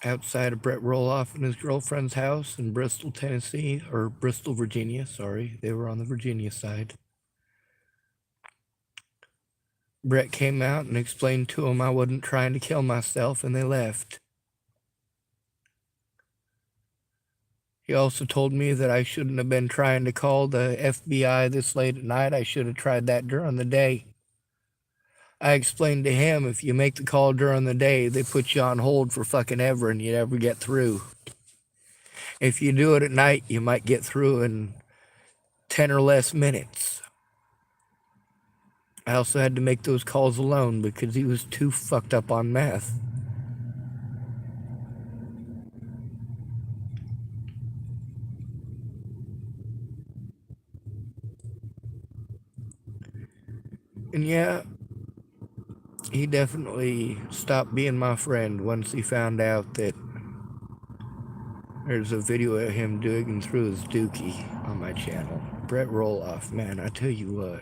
outside of Brett Roloff and his girlfriend's house in Bristol, Tennessee, or Bristol, Virginia, sorry, they were on the Virginia side. Brett came out and explained to him I wasn't trying to kill myself, and they left. He also told me that I shouldn't have been trying to call the FBI this late at night. I should have tried that during the day. I explained to him, if you make the call during the day, they put you on hold for fucking ever and you never get through. If you do it at night, you might get through in 10 or less minutes. I also had to make those calls alone because he was too fucked up on meth. And yeah, he definitely stopped being my friend once he found out that there's a video of him digging through his dookie on my channel. Brett Roloff, man, I tell you what.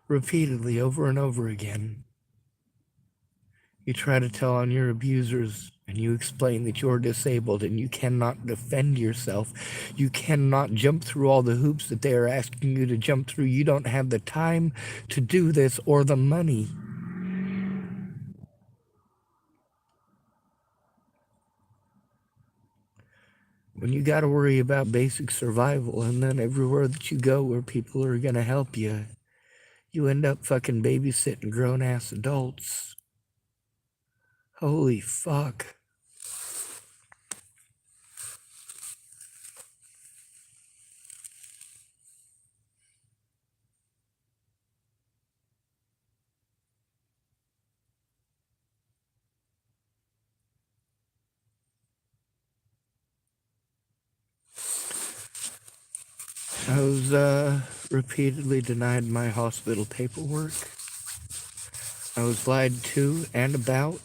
Repeatedly, over and over again, you try to tell on your abusers and you explain that you're disabled and you cannot defend yourself. You cannot jump through all the hoops that they are asking you to jump through. You don't have the time to do this or the money. When you got to worry about basic survival, and then everywhere that you go where people are going to help you, you end up fucking babysitting grown-ass adults. Holy fuck. I was repeatedly denied my hospital paperwork. I was lied to and about.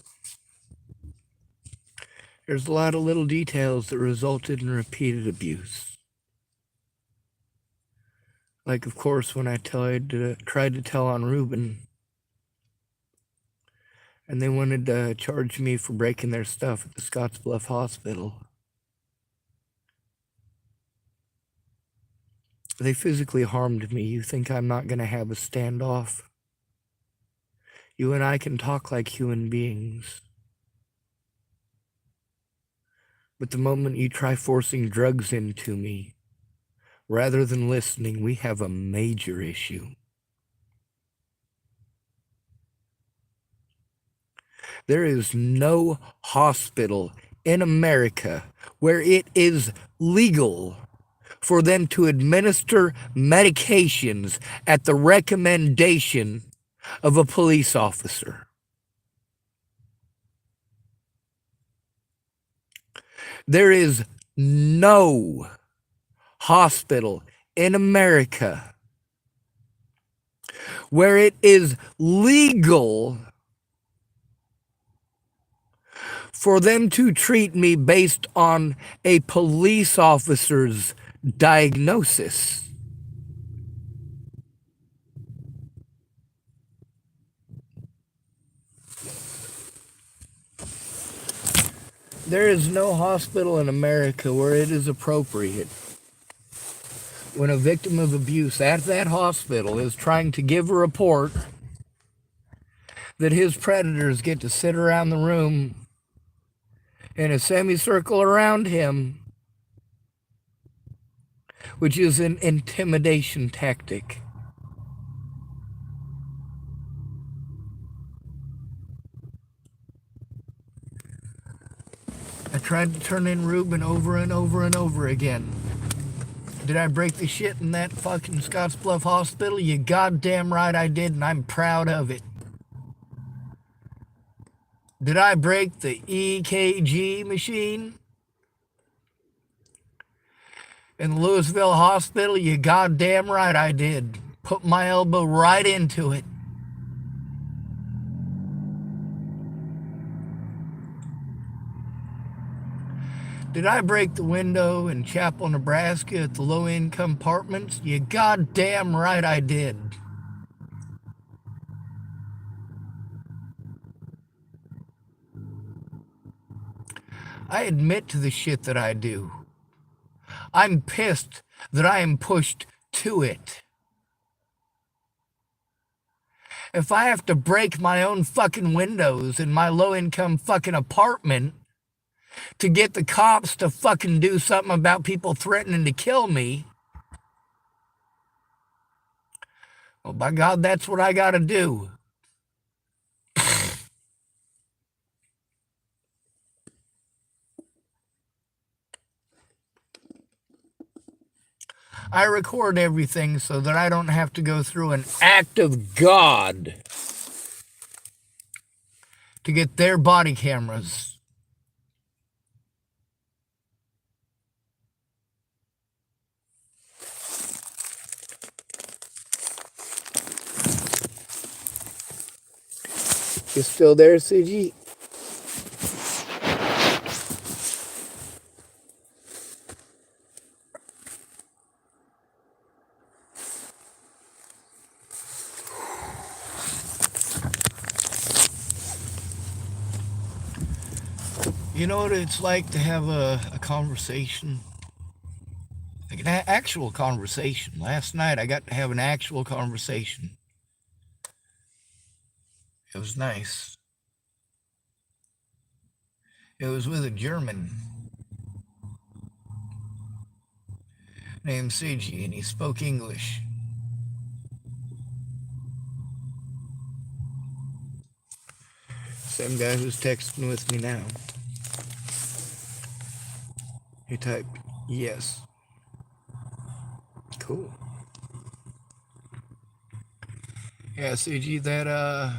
There's a lot of little details that resulted in repeated abuse. Like, of course, when I tried to tell on Ruben, and they wanted to charge me for breaking their stuff at the Scottsbluff Hospital. They physically harmed me. You think I'm not going to have a standoff? You and I can talk like human beings. But the moment you try forcing drugs into me, rather than listening, we have a major issue. There is no hospital in America where it is legal for them to administer medications at the recommendation of a police officer. There is no hospital in America where it is legal for them to treat me based on a police officer's diagnosis. There is no hospital in America where it is appropriate when a victim of abuse at that hospital is trying to give a report that his predators get to sit around the room in a semicircle around him, which is an intimidation tactic. I tried to turn in Ruben over and over and over again. Did I break the shit in that fucking Scottsbluff Hospital? You goddamn right I did, and I'm proud of it. Did I break the EKG machine in the Louisville Hospital? You goddamn right I did. Put my elbow right into it. Did I break the window in Chapel, Nebraska at the low-income apartments? You goddamn right I did. I admit to the shit that I do. I'm pissed that I am pushed to it. If I have to break my own fucking windows in my low-income fucking apartment to get the cops to fucking do something about people threatening to kill me, well, by God, that's what I gotta do. I record everything so that I don't have to go through an act of God to get their body cameras. You still there, CG? You know what it's like to have a conversation? Like an actual conversation. Last night I got to have an actual conversation. It was nice. It was with a German named Seiji, and he spoke English. Same guy who's texting with me now. He typed, yes. Cool. Yeah, CG, that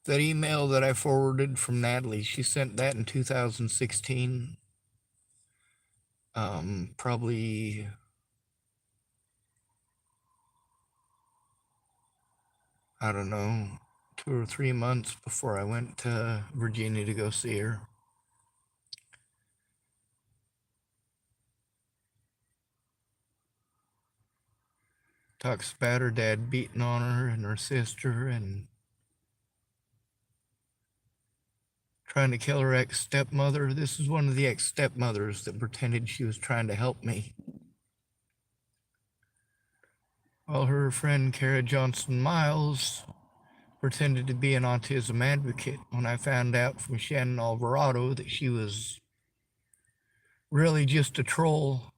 email that I forwarded from Natalie, she sent that in 2016. Probably I don't know, 2 or 3 months before I went to Virginia to go see her. Talks about her dad beating on her and her sister and trying to kill her ex-stepmother. This is one of the ex-stepmothers that pretended she was trying to help me. While her friend Kara Johnson Miles pretended to be an autism advocate when I found out from Shannon Alvarado that she was really just a troll,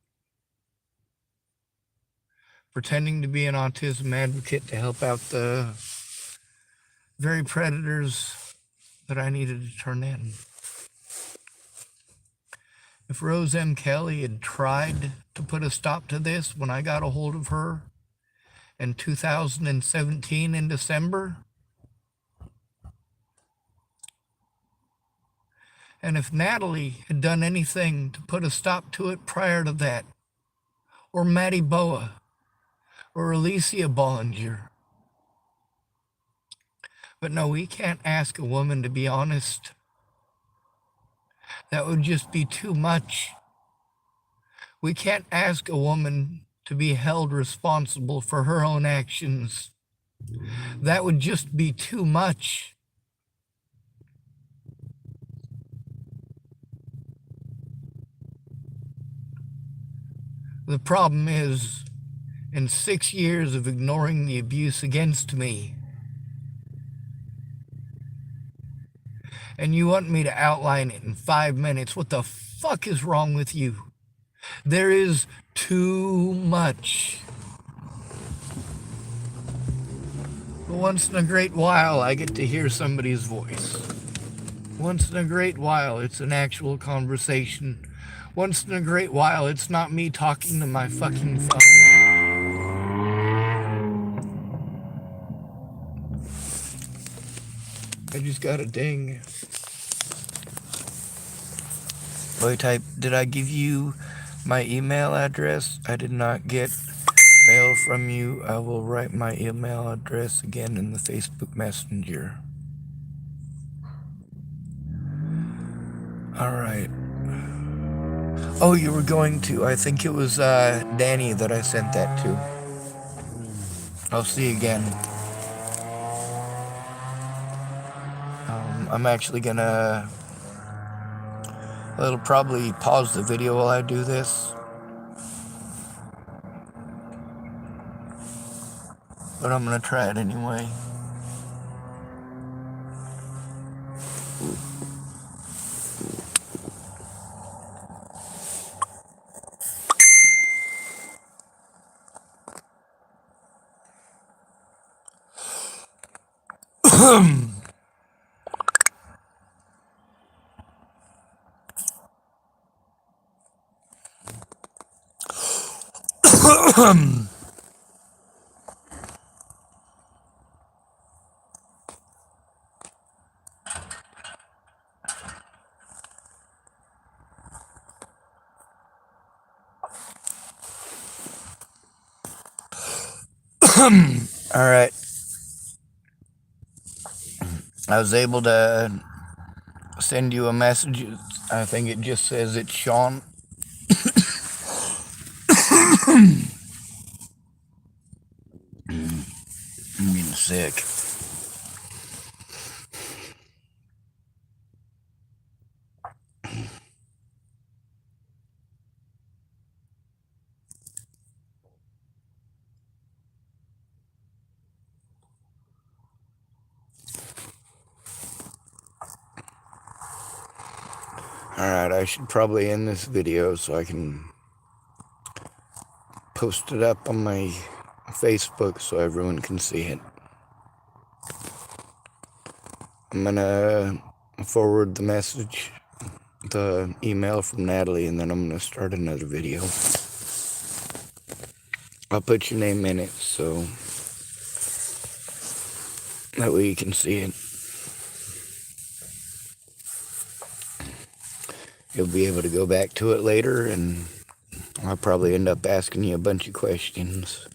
pretending to be an autism advocate to help out the very predators that I needed to turn in. If Rose M. Kelly had tried to put a stop to this when I got a hold of her in 2017 in December, and if Natalie had done anything to put a stop to it prior to that, or Maddie Boa, or Alicia Bollinger. But no, we can't ask a woman to be honest. That would just be too much. We can't ask a woman to be held responsible for her own actions. That would just be too much. The problem is, in 6 years of ignoring the abuse against me, and you want me to outline it in 5 minutes, what the fuck is wrong with you? There is too much. But once in a great while, I get to hear somebody's voice. Once in a great while, it's an actual conversation. Once in a great while, it's not me talking to my fucking phone. I just got a ding. Boy type, did I give you my email address? I did not get mail from you. I will write my email address again in the Facebook Messenger. All right. Oh, you were going to. I think it was Dani that I sent that to. I'll see you again. I'm actually gonna. It'll probably pause the video while I do this. But I'm gonna try it anyway. All right. I was able to send you a message. I think it just says it's Sean. I'm getting sick. Alright, I should probably end this video so I can post it up on my Facebook so everyone can see it. I'm gonna forward the message, the email from Natalie, and then I'm gonna start another video. I'll put your name in it so that way you can see it. You'll be able to go back to it later, and I'll probably end up asking you a bunch of questions.